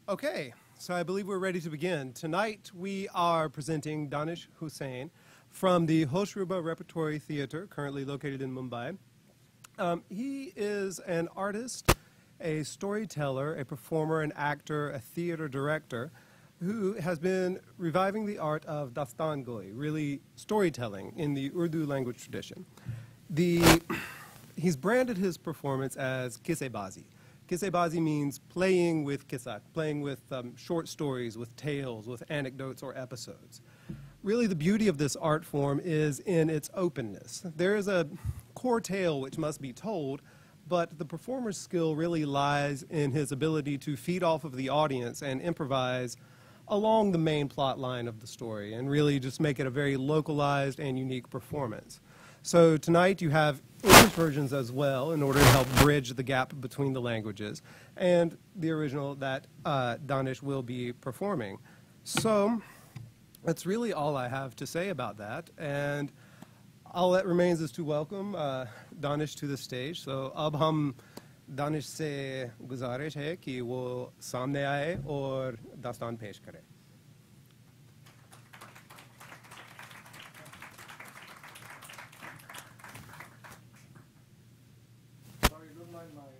Okay, so I believe we're ready to begin. Tonight we are presenting Danish Husain from the Hoshruba Repertory Theatre, currently located in Mumbai. He is an artist, a storyteller, a performer, an actor, a theater director, who has been reviving the art of dastan goi, really storytelling in the Urdu language tradition. He's branded his performance as Qissebaazi. Qissebaazi means playing with qissa, playing with short stories, with tales, with anecdotes or episodes. Really, the beauty of this art form is in its openness. There is a core tale which must be told, but the performer's skill really lies in his ability to feed off of the audience and improvise along the main plot line of the story and really just make it a very localized and unique performance. So tonight you have English versions as well in order to help bridge the gap between the languages and the original that Danish will be performing. So that's really all I have to say about that, and all that remains is to welcome Danish to the stage. So अब हम दानिश से गुजारिश है कि वो सामने आए और दास्तान पेश करें.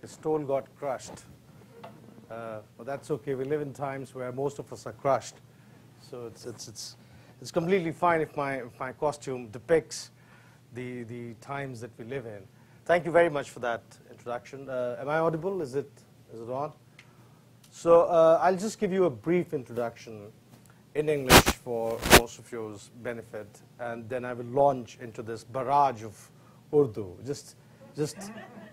The stone got crushed, but that's okay. We live in times where most of us are crushed, so it's completely fine if my costume depicts the times that we live in. Thank you very much for that introduction. Am I audible? Is it on? So I'll just give you a brief introduction in English for most of yours benefit, and then I will launch into this barrage of Urdu. Just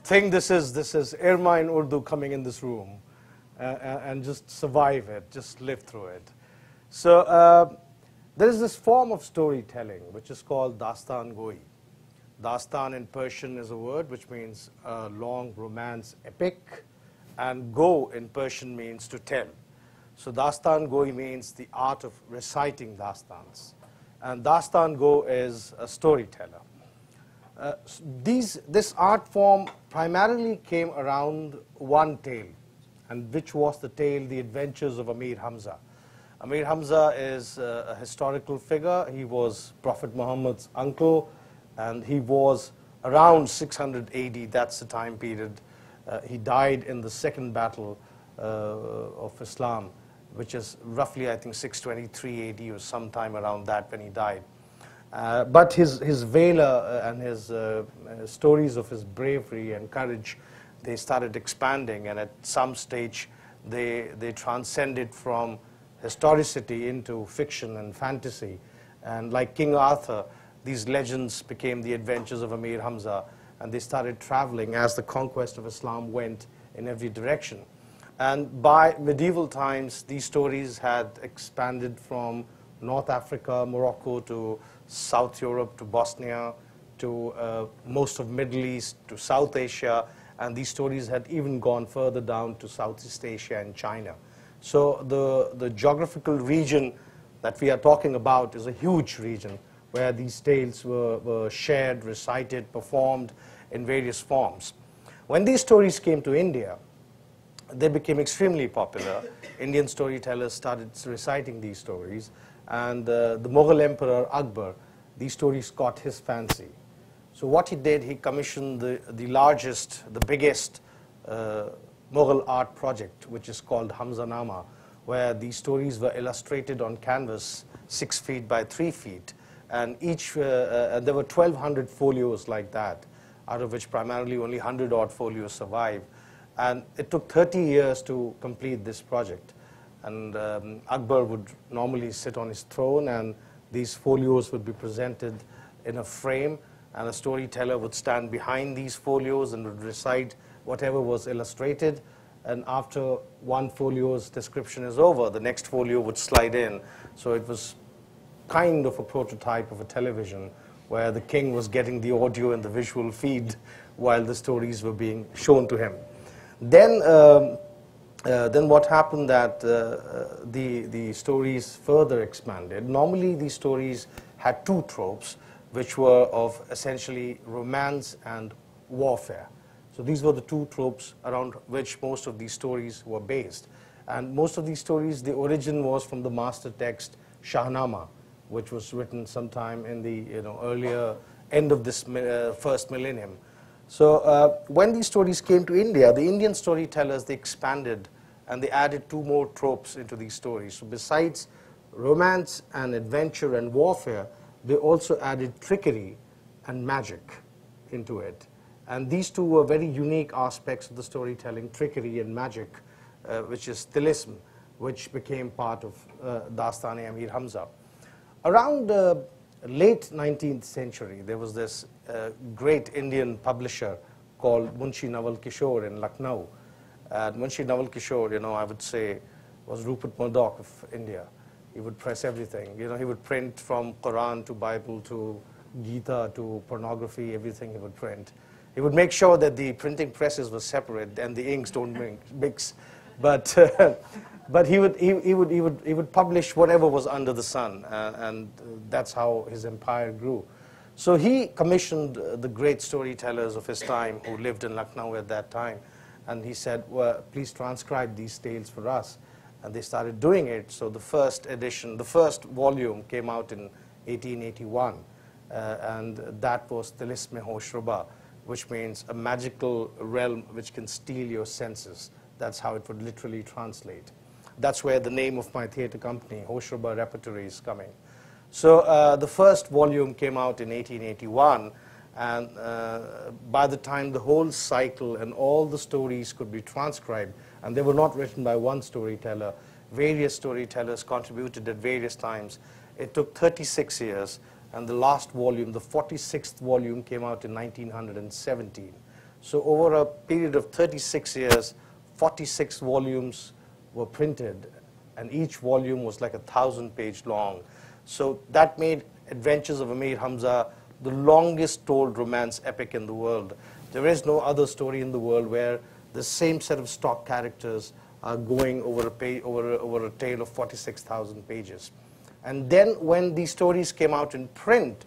think this is ermine Urdu coming in this room, and just survive it, just live through it. So there is this form of storytelling which is called dastan goi. Dastan in Persian is a word which means a long romance epic, and go in Persian means to tell. So dastan goi means the art of reciting dastans, and dastan go is a storyteller. This art form primarily came around one tale, and which was the tale, The Adventures of Amir Hamza. Amir Hamza is a historical figure. He was Prophet Muhammad's uncle, and he was around 600 AD, that's the time period. He died in the second battle of Islam, which is roughly, I think, 623 AD or sometime around that when he died. But his valor and his stories of his bravery and courage, they started expanding, and at some stage they transcended from historicity into fiction and fantasy. And like King Arthur, these legends became the adventures of Amir Hamza, and they started traveling as the conquest of Islam went in every direction. And by medieval times, these stories had expanded from North Africa, Morocco, to South Europe, to Bosnia, to most of Middle East, to South Asia, and these stories had even gone further down to Southeast Asia and China. So the geographical region that we are talking about is a huge region where these tales were shared, recited, performed in various forms. When these stories came to India, they became extremely popular. Indian storytellers started reciting these stories, and the Mughal Emperor Akbar, these stories caught his fancy. So what he did, he commissioned the largest, the biggest Mughal art project, which is called Hamzanama, where these stories were illustrated on canvas 6 feet by 3 feet. And there were 1,200 folios like that, out of which primarily only 100-odd folios survive. And it took 30 years to complete this project. And Akbar would normally sit on his throne, and these folios would be presented in a frame, and a storyteller would stand behind these folios and would recite whatever was illustrated. And after one folio's description is over, the next folio would slide in. So it was kind of a prototype of a television where the king was getting the audio and the visual feed while the stories were being shown to him. Then what happened that the stories further expanded. Normally these stories had two tropes, which were of essentially romance and warfare. So these were the two tropes around which most of these stories were based. And most of these stories, the origin was from the master text Shahnama, which was written sometime in the earlier end of this first millennium. So when these stories came to India, the Indian storytellers, they expanded and they added 2 more tropes into these stories. So besides romance and adventure and warfare, they also added trickery and magic into it. And these 2 were very unique aspects of the storytelling, trickery and magic, which is tilism, which became part of Dastan-e Amir Hamza. Around late 19th century, there was this great Indian publisher called Munshi Naval Kishore in Lucknow. Munshi Naval Kishore, I would say, was Rupert Murdoch of India. He would press everything. He would print from Quran to Bible to Gita to pornography, everything he would print. He would make sure that the printing presses were separate and the inks don't mix. But but he would publish whatever was under the sun, and that's how his empire grew. So he commissioned the great storytellers of his time who lived in Lucknow at that time, and he said, well, please transcribe these tales for us. And they started doing it. So the first edition, the first volume came out in 1881, and that was Tilisme-ho-Shruba, which means a magical realm which can steal your senses. That's how it would literally translate. That's where the name of my theater company, Hoshruba Repertory, is coming. So the first volume came out in 1881, and by the time the whole cycle and all the stories could be transcribed, and they were not written by one storyteller, various storytellers contributed at various times. It took 36 years, and the last volume, the 46th volume, came out in 1917. So over a period of 36 years, 46 volumes were printed, and each volume was like 1,000-page long. So that made Adventures of Amir Hamza the longest told romance epic in the world. There is no other story in the world where the same set of stock characters are going over a tale of 46,000 pages. And then when these stories came out in print,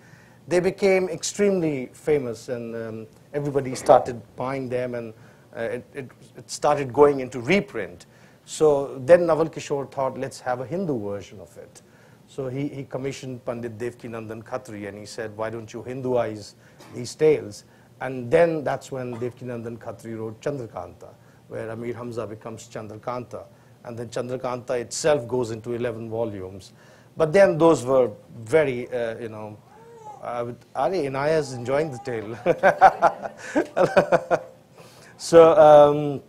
they became extremely famous, and everybody started buying them, and it started going into reprint. So then Naval Kishore thought, let's have a Hindu version of it. So he commissioned Pandit Devkinandan Khatri, and he said, why don't you Hinduize these tales? And then that's when Devkinandan Khatri wrote Chandrakanta, where Amir Hamza becomes Chandrakanta. And then Chandrakanta itself goes into 11 volumes. But then those were very, Ari Inaya is enjoying the tale. So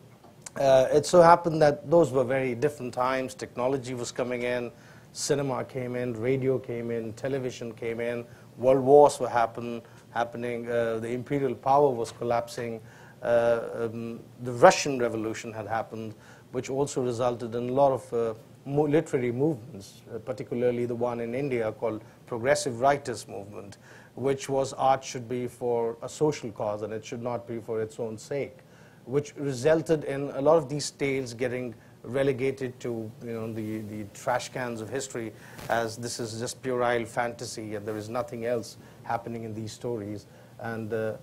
it so happened that those were very different times. Technology was coming in, cinema came in, radio came in, television came in, world wars were happening, the imperial power was collapsing, the Russian Revolution had happened, which also resulted in a lot of literary movements, particularly the one in India called Progressive Writers Movement, which was art should be for a social cause and it should not be for its own sake, which resulted in a lot of these tales getting relegated to the trash cans of history, as this is just puerile fantasy and there is nothing else happening in these stories. And the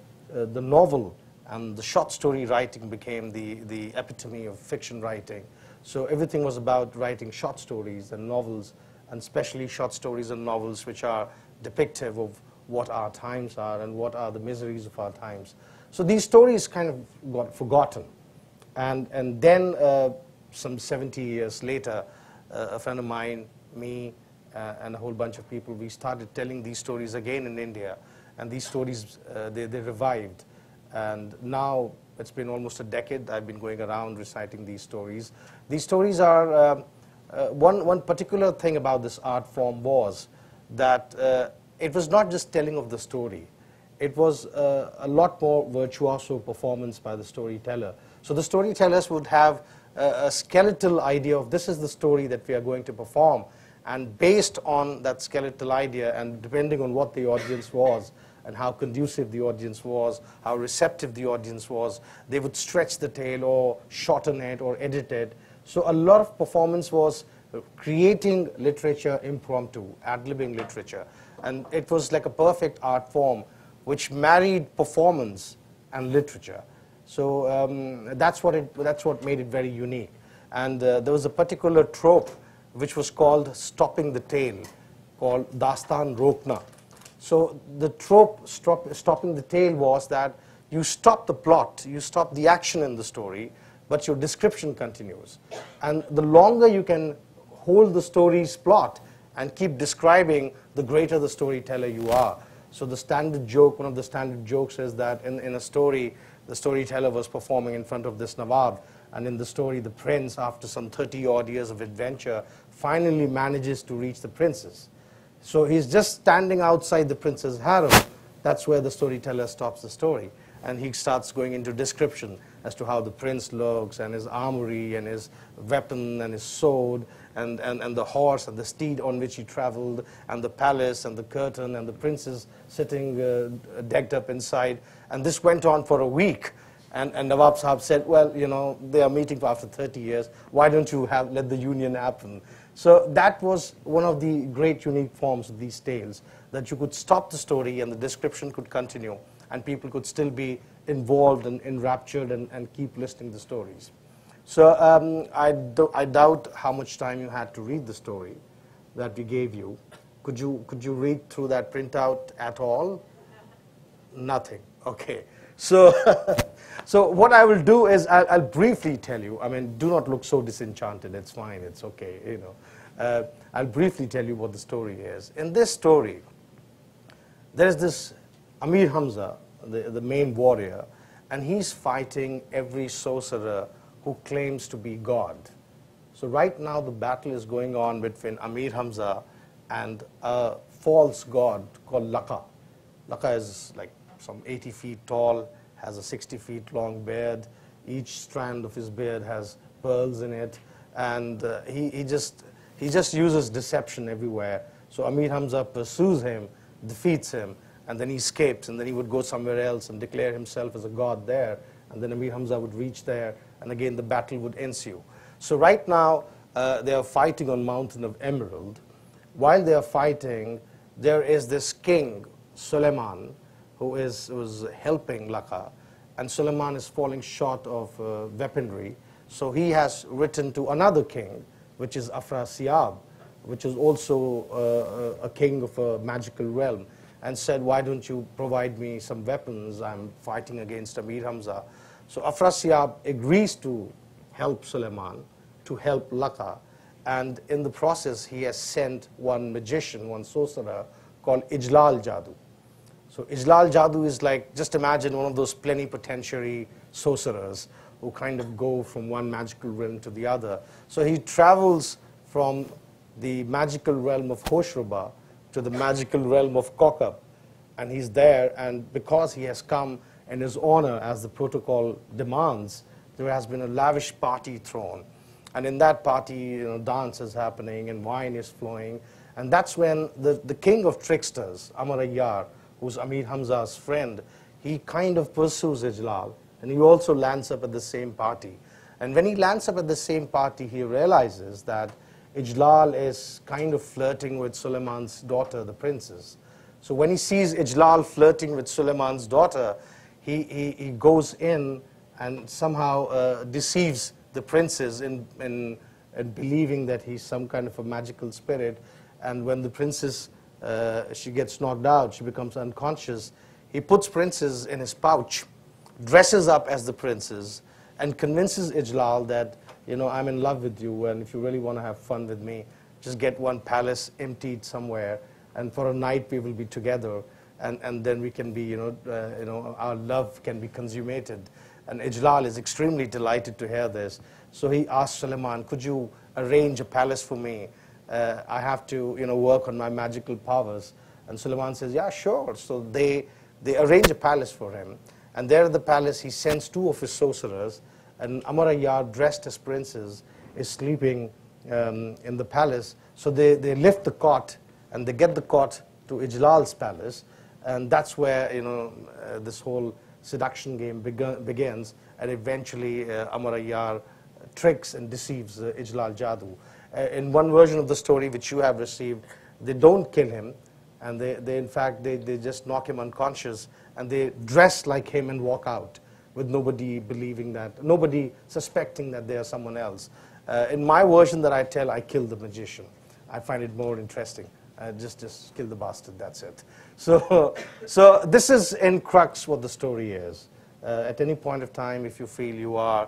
novel and the short story writing became the epitome of fiction writing. So everything was about writing short stories and novels, and especially short stories and novels which are depictive of what our times are and what are the miseries of our times. So these stories kind of got forgotten. And then some 70 years later, a friend of mine, me, and a whole bunch of people, we started telling these stories again in India. And these stories, they revived. And now it's been almost a decade I've been going around reciting these stories. These stories are, one particular thing about this art form was that it was not just telling of the story. It was a lot more virtuoso performance by the storyteller. So the storytellers would have a skeletal idea of this is the story that we are going to perform. And based on that skeletal idea, and depending on what the audience was, and how conducive the audience was, how receptive the audience was, they would stretch the tale or shorten it or edit it. So a lot of performance was creating literature impromptu, ad-libbing literature. And it was like a perfect art form which married performance and literature. So that's what made it very unique. And there was a particular trope which was called stopping the tale, called Dastan Rokna. So the trope, stopping the tale, was that you stop the plot, you stop the action in the story, but your description continues. And the longer you can hold the story's plot and keep describing, the greater the storyteller you are. So the standard joke, one of the standard jokes is that in a story, the storyteller was performing in front of this Nawab, and in the story, the prince, after some 30-odd years of adventure, finally manages to reach the princess. So he's just standing outside the prince's harem. That's where the storyteller stops the story. And he starts going into description as to how the prince looks, and his armory, and his weapon, and his sword, and the horse, and the steed on which he traveled, and the palace, and the curtain, and the princess sitting decked up inside. And this went on for a week. And Nawab Sahib said, well, you know, they are meeting for after 30 years. Why don't you let the union happen? So that was one of the great unique forms of these tales, that you could stop the story and the description could continue, and people could still be involved and enraptured and keep listening to the stories. So I doubt how much time you had to read the story that we gave you. Could you read through that printout at all? Nothing. Okay. So, so what I will do is I'll briefly tell you. I mean, do not look so disenchanted. It's fine. It's okay. You know, I'll briefly tell you what the story is. In this story, there is this Amir Hamza, the main warrior, and he's fighting every sorcerer who claims to be God. So right now the battle is going on between Amir Hamza and a false god called Laka. Laka is like some 80 feet tall, has a 60 feet long beard. Each strand of his beard has pearls in it, and he just uses deception everywhere. So Amir Hamza pursues him, defeats him, and then he escapes, and then he would go somewhere else and declare himself as a god there, and then Amir Hamza would reach there, and again the battle would ensue. So right now they are fighting on Mountain of Emerald. While they are fighting, there is this king, Suleiman, who was helping Laka, and Suleiman is falling short of weaponry. So he has written to another king, which is Afrasiab, which is also a king of a magical realm, and said, why don't you provide me some weapons? I'm fighting against Amir Hamza. So Afrasiab agrees to help Suleiman, to help Laka, and in the process he has sent one magician, one sorcerer called Ijlal Jadu. So Ijlal Jadu is like, just imagine one of those plenipotentiary sorcerers who kind of go from one magical realm to the other. So he travels from the magical realm of Hoshruba to the magical realm of Kokab, and he's there, and because he has come in his honor, as the protocol demands, there has been a lavish party thrown. And in that party, you know, dance is happening and wine is flowing, and that's when the king of tricksters, Amar Ayyar, who's Amir Hamza's friend, he kind of pursues Ijlal, and he also lands up at the same party. And when he lands up at the same party, he realizes that Ijlal is kind of flirting with Suleiman's daughter, the princess. So when he sees Ijlal flirting with Suleiman's daughter, he goes in and somehow deceives the princess in believing that he's some kind of a magical spirit. And when the princess she gets knocked out, she becomes unconscious, he puts princess in his pouch, dresses up as the princess, and convinces Ijlal that, you know, I'm in love with you, and if you really want to have fun with me, just get one palace emptied somewhere, and for a night we will be together, and then we can be, our love can be consummated. And Ijlal is extremely delighted to hear this. So he asks Suleiman, could you arrange a palace for me? I have to, work on my magical powers. And Suleiman says, yeah, sure. So they arrange a palace for him. And there at the palace, he sends two of his sorcerers. And Amar Ayyar, dressed as princes, is sleeping in the palace. So they lift the cot, and they get the cot to Ijlal's palace. And that's where, this whole seduction game begins. And eventually, Amar Ayyar tricks and deceives Ijlal Jadu. In one version of the story which you have received, they don't kill him, and they in fact, they just knock him unconscious, and they dress like him and walk out with nobody believing that, nobody suspecting that they are someone else. In my version that I tell, I kill the magician. I find it more interesting. Just kill the bastard, that's it. So this is in crux what the story is. At any point of time, if you feel you are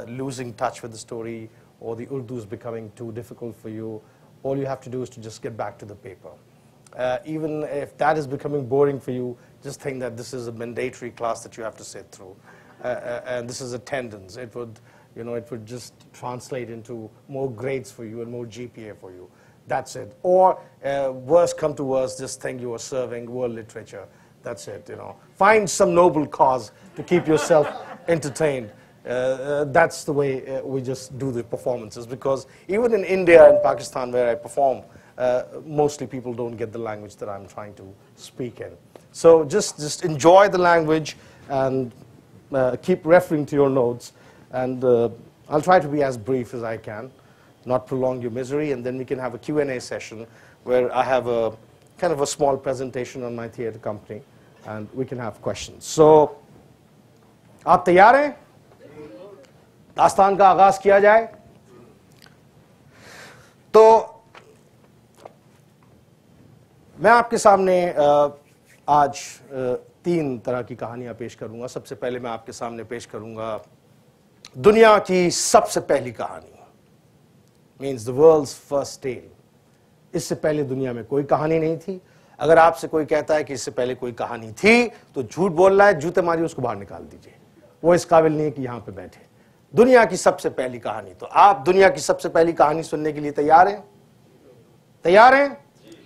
losing touch with the story, or the Urdu is becoming too difficult for you, all you have to do is to just get back to the paper. Even if that is becoming boring for you, just think that this is a mandatory class that you have to sit through. And this is attendance. It would just translate into more grades for you and more GPA for you. That's it. Or worse come to worse, just think you are serving world literature. That's it. Find some noble cause to keep yourself entertained. That's the way we just do the performances, because even in India and Pakistan where I perform, mostly people don't get the language that I'm trying to speak in. So just enjoy the language and keep referring to your notes, and I'll try to be as brief as I can, not prolong your misery, and then we can have a Q&A session where I have a kind of a small presentation on my theater company, and we can have questions. So, आप तैयार हैं? दास्तान का आगाज किया जाए? तो मैं आपके सामने आज 3 तरह की कहानियां पेश करूंगा. सबसे पहले मैं आपके सामने पेश करूंगा दुनिया की सबसे पहली कहानी, means the world's first tale. इससे पहले दुनिया में कोई कहानी नहीं थी. अगर आपसे कोई कहता है कि इससे पहले कोई कहानी थी तो झूठ बोल रहा है, जूते मारिए उसको बाहर निकाल दीजिए, वो इस काबिल नहीं है कि यहां पे बैठे. दुनिया की सबसे पहली कहानी. तो आप दुनिया की सबसे पहली कहानी सुनने के लिए तैयार हैं? तैयार हैं?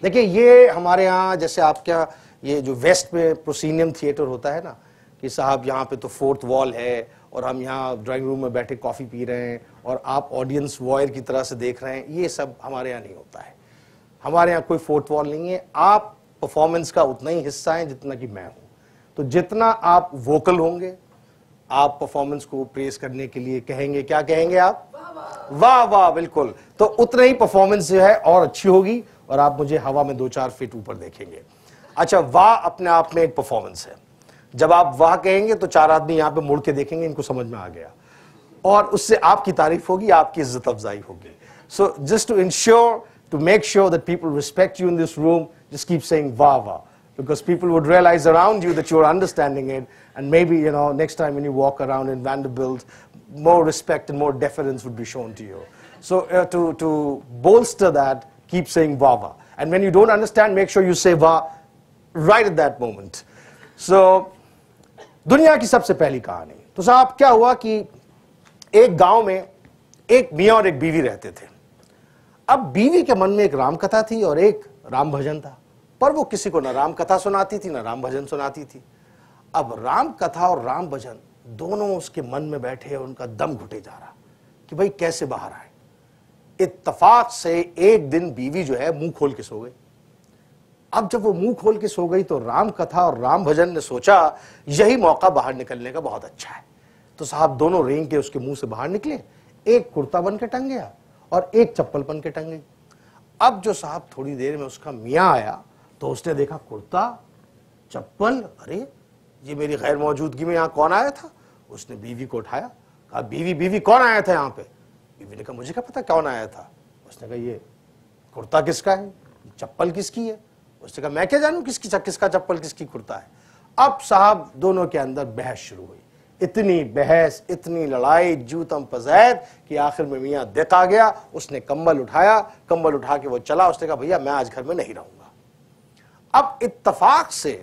देखिए, ये हमारे यहाँ जैसे आपके यहाँ ये जो वेस्ट में प्रोसीनियम थिएटर होता है ना, कि साहब यहाँ पे तो 4th वॉल है और हम यहाँ ड्राइंग रूम में बैठे कॉफ़ी पी रहे हैं और आप ऑडियंस वॉयर की तरह से देख रहे हैं, ये सब हमारे यहाँ नहीं होता है. हमारे यहाँ कोई 4th वॉल नहीं है. आप परफॉर्मेंस का उतना ही हिस्सा हैं जितना कि मैं हूँ. तो जितना आप वोकल होंगे, आप परफॉर्मेंस को प्रेस करने के लिए कहेंगे, क्या कहेंगे आप? वाह वाह, बिल्कुल. तो उतना ही परफॉर्मेंस जो है और अच्छी होगी और आप मुझे हवा में 2-4 फीट ऊपर देखेंगे. अच्छा, वाह अपने आप में एक परफॉर्मेंस है. जब आप वाह कहेंगे तो 4 आदमी यहाँ पे मुड़ के देखेंगे, इनको समझ में आ गया, और उससे आपकी तारीफ होगी, आपकी इज्जत अफजाई होगी. So just to ensure, to make sure that people respect you in this room, just keep saying wah wah, because people would realize around you that you're understanding it, and maybe, next time when you walk around in Vanderbilt, more respect and more deference would be shown to you. So to bolster that, keep saying wah wah. And when you don't understand, make sure you say wah right at that moment. So, दुनिया की सबसे पहली कहानी. तो साहब क्या हुआ कि एक गांव में एक मियाँ और एक बीवी रहते थे. अब बीवी के मन में एक राम कथा थी और एक राम भजन था, पर वो किसी को ना राम कथा सुनाती थी ना राम भजन सुनाती थी. अब राम कथा और राम भजन दोनों उसके मन में बैठे और उनका दम घुटे जा रहा कि भाई कैसे बाहर आए. इत्तफाक से एक दिन बीवी जो है मुंह खोल के सो गई. अब जब वो मुंह खोल के सो गई तो राम कथा और राम भजन ने सोचा यही मौका बाहर निकलने का बहुत अच्छा है. तो साहब दोनों रेंग के उसके मुंह से बाहर निकले. एक कुर्ता बन के टंग गया और एक चप्पल बन के टंग गई. अब जो साहब थोड़ी देर में उसका मियाँ आया तो उसने देखा कुर्ता, चप्पल, अरे ये मेरी गैर मौजूदगी में यहाँ कौन आया था. उसने बीवी को उठाया, कहा बीवी बीवी कौन आया था यहाँ पे. बीवी ने कहा मुझे क्या पता कौन आया था. उसने कहा ये कुर्ता किसका है, चप्पल किसकी है. उसने कहा मैं क्या जानूं किसका चप्पल किसकी कुर्ता है. अब साहब दोनों के अंदर बहस शुरू हुई. इतनी बहस, इतनी लड़ाई, जूतम पजैद कि आखिर में मियाँ देख आ गया. उसने कंबल उठाया, कंबल उठा के वो चला. उसने कहा भैया मैं आज घर में नहीं रहूंगा. अब इत्तफाक से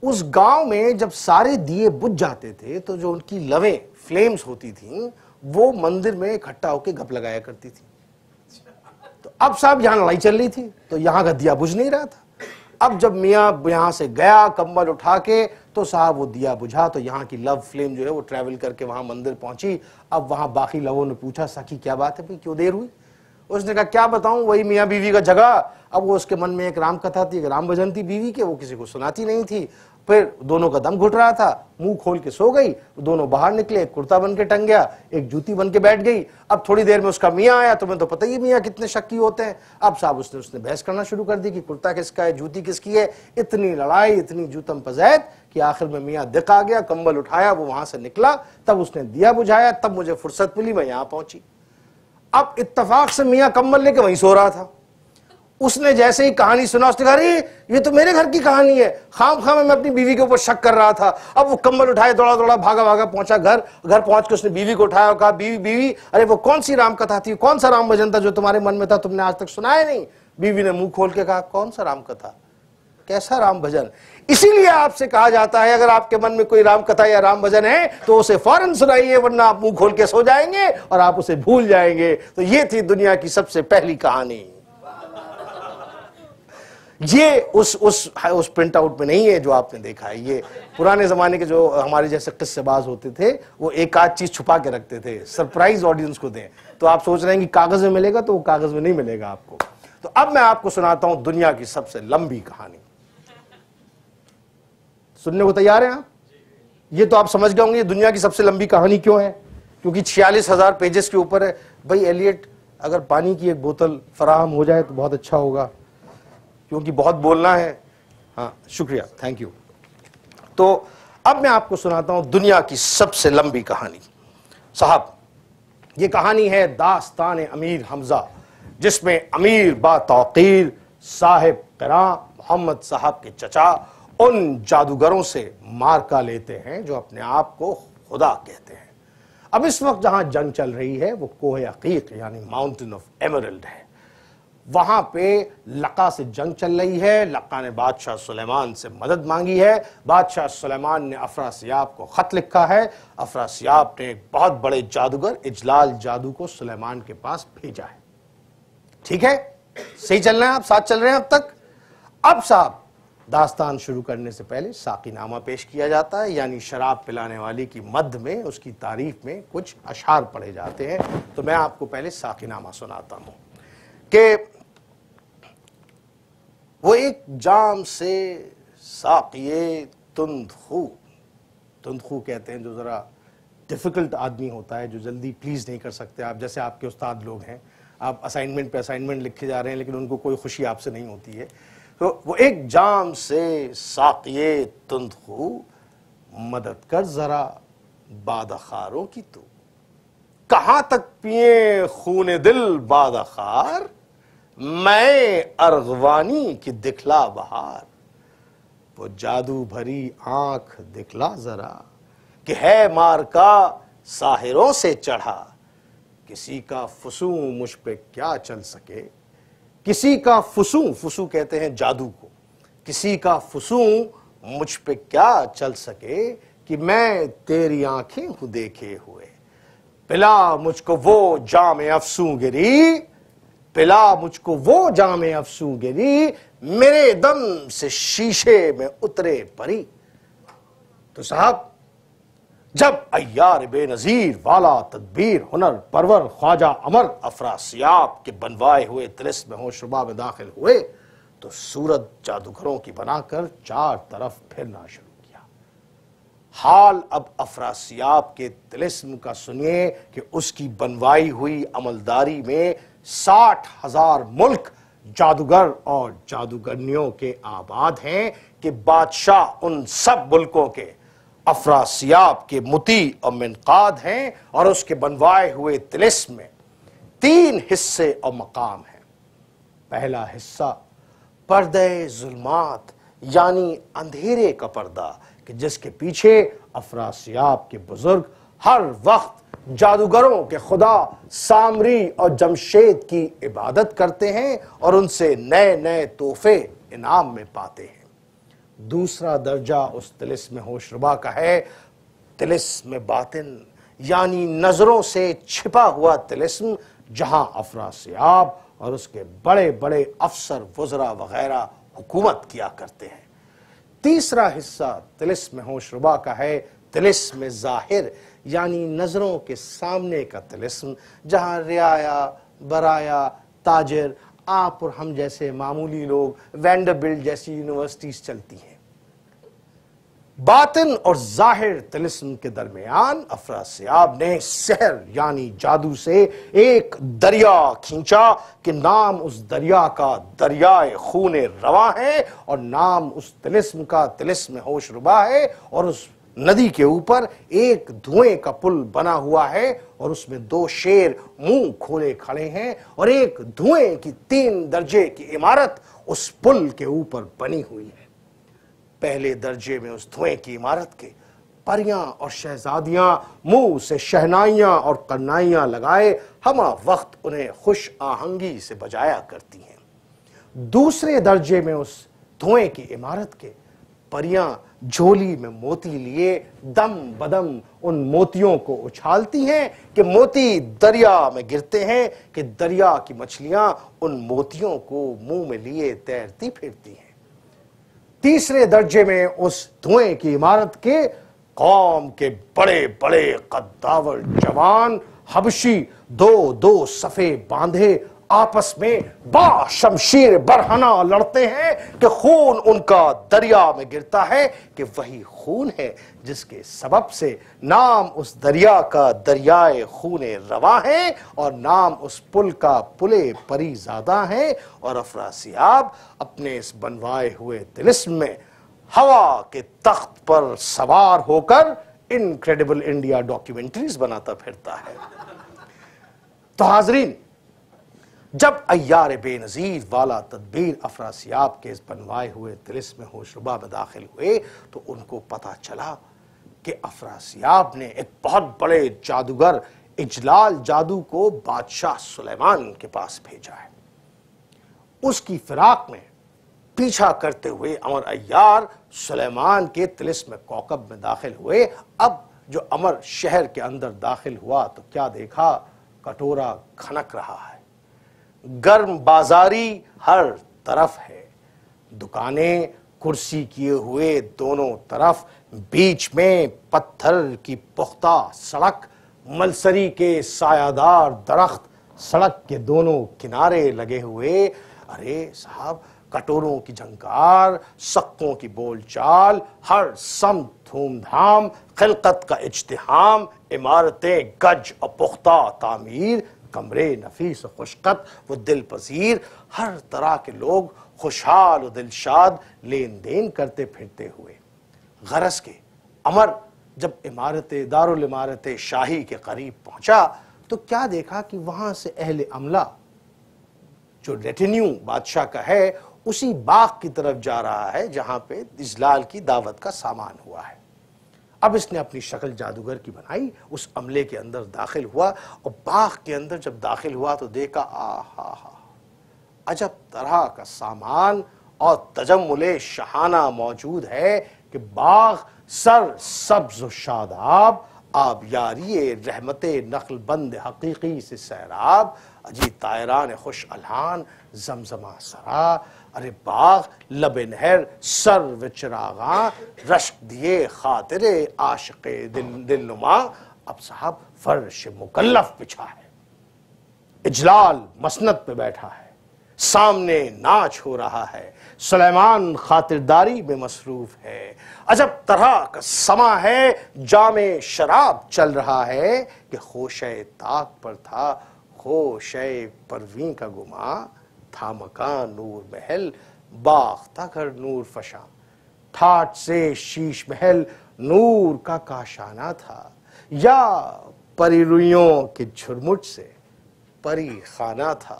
उस गांव में जब सारे दिए बुझ जाते थे तो जो उनकी लवें फ्लेम्स होती थी वो मंदिर में इकट्ठा होकर गप लगाया करती थी. तो अब साहब यहां लड़ाई चल रही थी तो यहां का दिया बुझ नहीं रहा था. अब जब मियाँ यहां से गया कंबल उठा के तो साहब वो दिया बुझा तो यहाँ की लव फ्लेम जो है वो ट्रैवल करके वहां मंदिर पहुंची. अब वहां बाकी लवों ने पूछा सखी क्या बात है भाई क्यों देर हुई. उसने कहा क्या बताऊं वही मियाँ बीवी का झगड़ा. अब वो उसके मन में एक राम कथा थी, एक राम भजन थी बीवी के, वो किसी को सुनाती नहीं थी. फिर दोनों का दम घुट रहा था, मुंह खोल के सो गई. दोनों बाहर निकले, एक कुर्ता बन के टंग गया, एक जूती बन के बैठ गई. अब थोड़ी देर में उसका मियाँ आया. तुम्हें तो पता ही मियाँ कितने शक्की होते हैं. अब साहब उसने बहस करना शुरू कर दी कि कुर्ता किसका है, जूती किसकी है. इतनी लड़ाई, इतनी जूतम पजैद कि आखिर में मियाँ दिख आ गया, कंबल उठाया, वो वहां से निकला. तब उसने दिया बुझाया, तब मुझे फुर्सत मिली, मैं यहाँ पहुंची. اب اتفاق سے میاں کمبل لے کے وہیں سو رہا تھا. اس نے جیسے ہی کہانی سنا اس نے کہا ارے یہ تو میرے گھر کی کہانی ہے, خام خام میں اپنی بیوی کے اوپر شک کر رہا تھا. اب وہ کمبل اٹھائے دوڑا دوڑا بھاگا پہنچا گھر پہنچ کے اس نے بیوی کو اٹھایا اور کہا بیوی ارے وہ کون سی رام کتھا تھی, کون سا رام بھجن تھا جو تمہارے من میں تھا, تم نے آج تک سنا ہے نہیں؟ بیوی نے منہ کھول کے کہا کون سا رام کتھا, کیسا رام بھجن؟ اسی لیے آپ سے کہا جاتا ہے اگر آپ کے من میں کوئی رام کتھا یا رام بھجن ہے تو اسے فوراً سنائیے, ورنہ آپ منہ کھول کے سو جائیں گے اور آپ اسے بھول جائیں گے. تو یہ تھی دنیا کی سب سے پہلی کہانی. یہ اس پرنٹ آؤٹ میں نہیں ہے جو آپ نے دیکھا ہے. یہ پرانے زمانے کے جو ہمارے جیسے قصے باز ہوتے تھے وہ ایک آدھ چیز چھپا کے رکھتے تھے, سرپرائز آڈینس کو دیں. تو آپ سوچ رہے ہیں کہ کاغذ میں ملے گا, تو وہ کاغذ میں نہیں ملے گا آپ کو. تو اب میں آپ کو سناتا ہوں دنیا کی سب سے لمبی کہانی. سننے کو تیار ہیں آپ؟ یہ تو آپ سمجھ گئے ہوں گے یہ دنیا کی سب سے لمبی کہانی کیوں ہے, کیونکہ 46,000 پیجز کے اوپر ہے. بھائی ایلیٹ اگر پانی کی ایک بوتل فراہم ہو جائے تو بہت اچھا ہوگا, کیونکہ بہت بولنا ہے. ہاں شکریہ, تھینک یو. تو اب میں آپ کو سناتا ہوں دنیا کی سب سے لمبی کہانی. صاحب یہ کہانی ہے داستان امیر حمزہ, جس میں امیر با توقیر صاحب قراء محمد صاحب کے چچا ان جادوگروں سے مارکا لیتے ہیں جو اپنے آپ کو خدا کہتے ہیں. اب اس وقت جہاں جنگ چل رہی ہے وہ کوہ عقیق یعنی ماؤنٹن آف ایمرلڈ ہے. وہاں پہ لقا سے جنگ چل رہی ہے. لقا نے بادشاہ سلیمان سے مدد مانگی ہے. بادشاہ سلیمان نے افراسیاب کو خط لکھا ہے. افراسیاب نے ایک بہت بڑے جادوگر اجلال جادو کو سلیمان کے پاس بھیجا ہے. ٹھیک ہے, صحیح چل رہے ہیں آپ, ساتھ چل رہے ہیں اب تک؟ اب صاحب داستان شروع کرنے سے پہلے ساقی نامہ پیش کیا جاتا ہے, یعنی شراب پلانے والی کی مدح میں اس کی تعریف میں کچھ اشعار پڑھے جاتے ہیں. تو میں آپ کو پہلے ساقی نامہ سناتا ہوں کہ وہ ایک جام سے ساقیے تندخو کہتے ہیں جو ذرا ڈیفیکلٹ آدمی ہوتا ہے, جو جلدی پلیز نہیں کر سکتے. آپ جیسے آپ کے استاد لوگ ہیں, آپ اسائنمنٹ پہ اسائنمنٹ لکھے جا رہے ہیں لیکن ان کو کوئی خوشی آپ سے نہیں ہوتی ہے. تو وہ ایک جام سے ساقیے تندخو مدد کر ذرا بادخاروں کی, تو کہاں تک پیے خون دل بادخار, میں ارغوانی کی دکھلا بہار. وہ جادو بھری آنکھ دکھلا ذرا کہ ہے مار کا ساحروں سے چڑھا. کسی کا فسوں مجھ پہ کیا چل سکے, کسی کا فسوں کہتے ہیں جادو کو, کسی کا فسوں مجھ پہ کیا چل سکے کہ میں تیری آنکھیں ہوں دیکھے ہوئے. پلا مجھ کو وہ جام افسوں گری, پلا مجھ کو وہ جام افسوں گری, میرے دم سے شیشے میں اترے پری. تو صاحب جب عیار بے نظیر والا تدبیر ہنر پرور خواجہ امر افراسیاب کے بنوائے ہوئے طلسم ہوشربا میں داخل ہوئے تو صورت جادوگروں کی بنا کر چار طرف پھرنا شروع کیا. حال اب افراسیاب کے طلسم کا سنیے کہ اس کی بنوائی ہوئی عملداری میں 60,000 ملک جادوگر اور جادوگرنیوں کے آباد ہیں کہ بادشاہ ان سب ملکوں کے افراسیاب کے مطیع اور منقاد ہیں, اور اس کے بنوائے ہوئے طلسم میں 3 حصے اور مقام ہیں. پہلا حصہ پردہ ظلمات یعنی اندھیرے کا پردہ, کہ جس کے پیچھے افراسیاب کے بزرگ ہر وقت جادوگروں کے خدا سامری اور جمشید کی عبادت کرتے ہیں اور ان سے نئے نئے تحفے انعام میں پاتے ہیں. دوسرا درجہ اس طلسم ہوشربا کا ہے طلسم باطن یعنی نظروں سے چھپا ہوا طلسم, جہاں افراسیاب اور اس کے بڑے بڑے افسر وزراء وغیرہ حکومت کیا کرتے ہیں. تیسرا حصہ طلسم ہوشربا کا ہے طلسم ظاہر یعنی نظروں کے سامنے کا طلسم, جہاں رعایا برایا تاجر آپ اور ہم جیسے معمولی لوگ وینڈربلٹ جیسی یونیورسٹیز چلتی ہیں. باطن اور ظاہر طلسم کے درمیان افراسیاب نے سحر یعنی جادو سے ایک دریا کھینچا کہ نام اس دریا کا دریائے خون رواں ہے, اور نام اس طلسم کا طلسم ہوشربا ہے, اور اس ندی کے اوپر ایک دھوئیں کا پل بنا ہوا ہے اور اس میں 2 شیر منہ کھولے کھڑے ہیں اور ایک دھوئیں کی 3 درجے کی عمارت اس پل کے اوپر بنی ہوئی ہے۔ پہلے درجے میں اس دھوئیں کی عمارت کے پریاں اور شہزادیاں منہ سے شہنائیاں اور قنائیاں لگائے ہمہ وقت انہیں خوش آہنگی سے بجایا کرتی ہیں۔ دوسرے درجے میں اس دھوئیں کی عمارت کے پریاں جھولی میں موتی لیے دم بدم ان موتیوں کو اچھالتی ہیں کہ موتی دریا میں گرتے ہیں کہ دریا کی مچھلیاں ان موتیوں کو منہ میں لیے تیرتی پھرتی ہیں۔ تیسرے درجے میں اس دھوئیں کی عمارت کے قوم کے بڑے بڑے قداور جوان حبشی 2 صفے باندھے آپس میں با شمشیر برہنہ لڑتے ہیں کہ خون ان کا دریا میں گرتا ہے کہ وہی خون ہے جس کے سبب سے نام اس دریا کا دریائے خون رواں ہے اور نام اس پل کا پل پری زادہ ہے۔ اور افراسیاب اپنے اس بنوائے ہوئے طلسم میں ہوا کے تخت پر سوار ہو کر انکریڈیبل انڈیا ڈاکیومنٹریز بناتا پھرتا ہے۔ تو حاضرین، جب عیار بے نظیر والا تدبیر افراسیاب کے اس بنوائے ہوئے طلسم ہوشربا میں داخل ہوئے تو ان کو پتہ چلا کہ افراسیاب نے ایک بہت بڑے جادوگر اجلال جادو کو بادشاہ سلیمان کے پاس بھیجا ہے۔ اس کی فراق میں پیچھا کرتے ہوئے امر عیار سلیمان کے طلسم کوکب میں داخل ہوئے۔ اب جو امر شہر کے اندر داخل ہوا تو کیا دیکھا؟ کٹورا کھنک رہا ہے، گرم بازاری ہر طرف ہے، دکانیں کرسی کیے ہوئے دونوں طرف، بیچ میں پتھر کی پختہ سڑک، ملسری کے سایہ دار درخت سڑک کے دونوں کنارے لگے ہوئے۔ ارے صاحب، کٹوروں کی جھنکار، سقوں کی بول چال، ہر سمت دھوم دھام، خلقت کا اجتہام، عمارتیں گج اور پختہ تعمیر، کمرے نفیس و خوشقت و دل پذیر، ہر طرح کے لوگ خوشحال و دلشاد لین دین کرتے پھرتے ہوئے۔ غرض کے امر جب دارالعمارت شاہی کے قریب پہنچا تو کیا دیکھا کہ وہاں سے اہل عملہ جو ریٹینیو بادشاہ کا ہے اسی باغ کی طرف جا رہا ہے جہاں پہ اجلال کی دعوت کا سامان ہوا ہے۔ اب اس نے اپنی شکل جادوگر کی بنائی، اس عملے کے اندر داخل ہوا اور باغ کے اندر جب داخل ہوا تو دیکھا آہا عجب طرح کا سامان اور تجمل شہانہ موجود ہے کہ باغ سر سبز و شاداب، آبیاری رحمت نقل بند حقیقی سے سیراب، اجی طائران خوش الحان زمزمہ سرا، ارے باغ لب نہر سر و چراغاں، رشک دیے خاطر عاشق دل نما۔ اب صاحب فرش مکلف بچھا ہے، اجلال مسند پہ بیٹھا ہے، سامنے ناچ ہو رہا ہے، سلیمان خاطرداری میں مصروف ہے، عجب طرح کا سما ہے، جام شراب چل رہا ہے کہ خوشے طاق پر تھا خوشے پروین کا گما، تھا مکان نور محل باغ تھا گھر نور فشاں، ٹھاٹ سے شیش محل نور کا کاشانہ تھا، یا پری رویوں کے جھرمٹ سے پری خانہ تھا،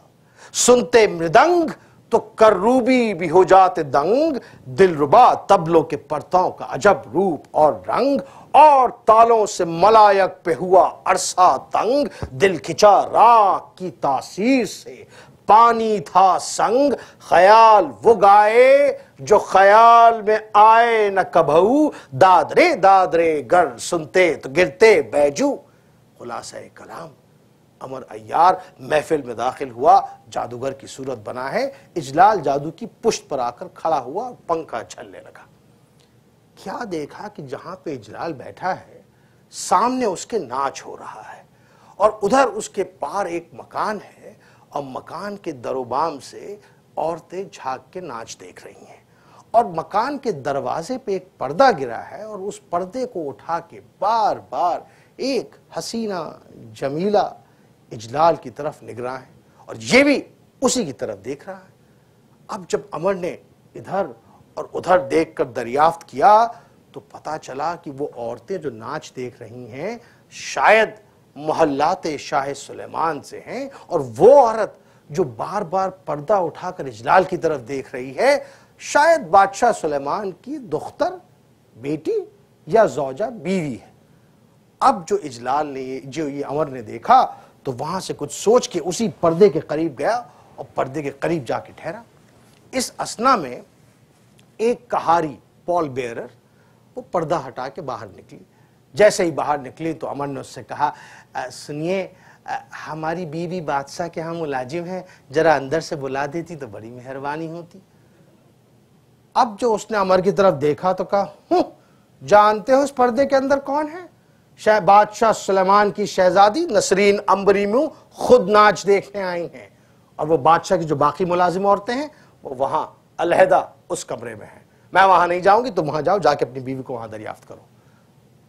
سنتے مردنگ تو کروبی بھی ہو جاتے دنگ، دلربا تبلوں کے پرتوں کا عجب روپ اور رنگ، اور تالوں سے ملائک پہ ہوا عرصہ تنگ، دل کھچا راک کی تاثیر سے پانی تھا سنگ، خیال وہ گائے جو خیال میں آئے نہ کبھو، دادرے گر سنتے تو گرتے بیجو۔ خلاصہ کلام، امر عیار محفل میں داخل ہوا، جادوگر کی صورت بنا ہے، اجلال جادو کی پشت پر آ کر کھڑا ہوا، پنکھا جھلنے لگا۔ کیا دیکھا کہ جہاں پہ اجلال بیٹھا ہے سامنے اس کے ناچ ہو رہا ہے اور ادھر اس کے پار ایک مکان ہے اور مکان کے در و بام سے عورتیں جھانک کے ناچ دیکھ رہی ہیں، اور مکان کے دروازے پہ ایک پردہ گرا ہے اور اس پردے کو اٹھا کے بار بار ایک حسینہ جمیلہ اجلال کی طرف نگراں ہے اور یہ بھی اسی کی طرف دیکھ رہا ہے۔ اب جب امر نے ادھر اور ادھر دیکھ کر دریافت کیا تو پتا چلا کہ وہ عورتیں جو ناچ دیکھ رہی ہیں شاید محلات شاہ سلیمان سے ہیں، اور وہ عورت جو بار بار پردہ اٹھا کر اجلال کی طرف دیکھ رہی ہے شاید بادشاہ سلیمان کی دختر، بیٹی یا زوجہ، بیوی ہے۔ اب جو اجلال نے، جو یہ عمر نے دیکھا تو وہاں سے کچھ سوچ کے اسی پردے کے قریب گیا اور پردے کے قریب جا کے ٹھہرا۔ اس اثنا میں ایک کہاری پال بیئرر وہ پردہ ہٹا کے باہر نکلی۔ جیسے ہی باہر نکلی تو عمر نے اس سے کہا، سنیے، ہماری بیوی بادشاہ کے ہاں ملازم ہیں، ذرا اندر سے بلا دیتی تو بڑی مہربانی ہوتی۔ اب جو اس نے عمر کی طرف دیکھا تو کہا، جانتے ہو اس پردے کے اندر کون ہے؟ بادشاہ سلیمان کی شہزادی نسرین عنبری منہ خود ناچ دیکھنے آئی ہیں، اور وہ بادشاہ کی جو باقی ملازم عورتیں ہیں وہ وہاں علیحدہ اس کمرے میں ہیں۔ میں وہاں نہیں جاؤں گی، تم وہاں جاؤ، جا کے اپنی بیوی کو وہاں دریافت کرو۔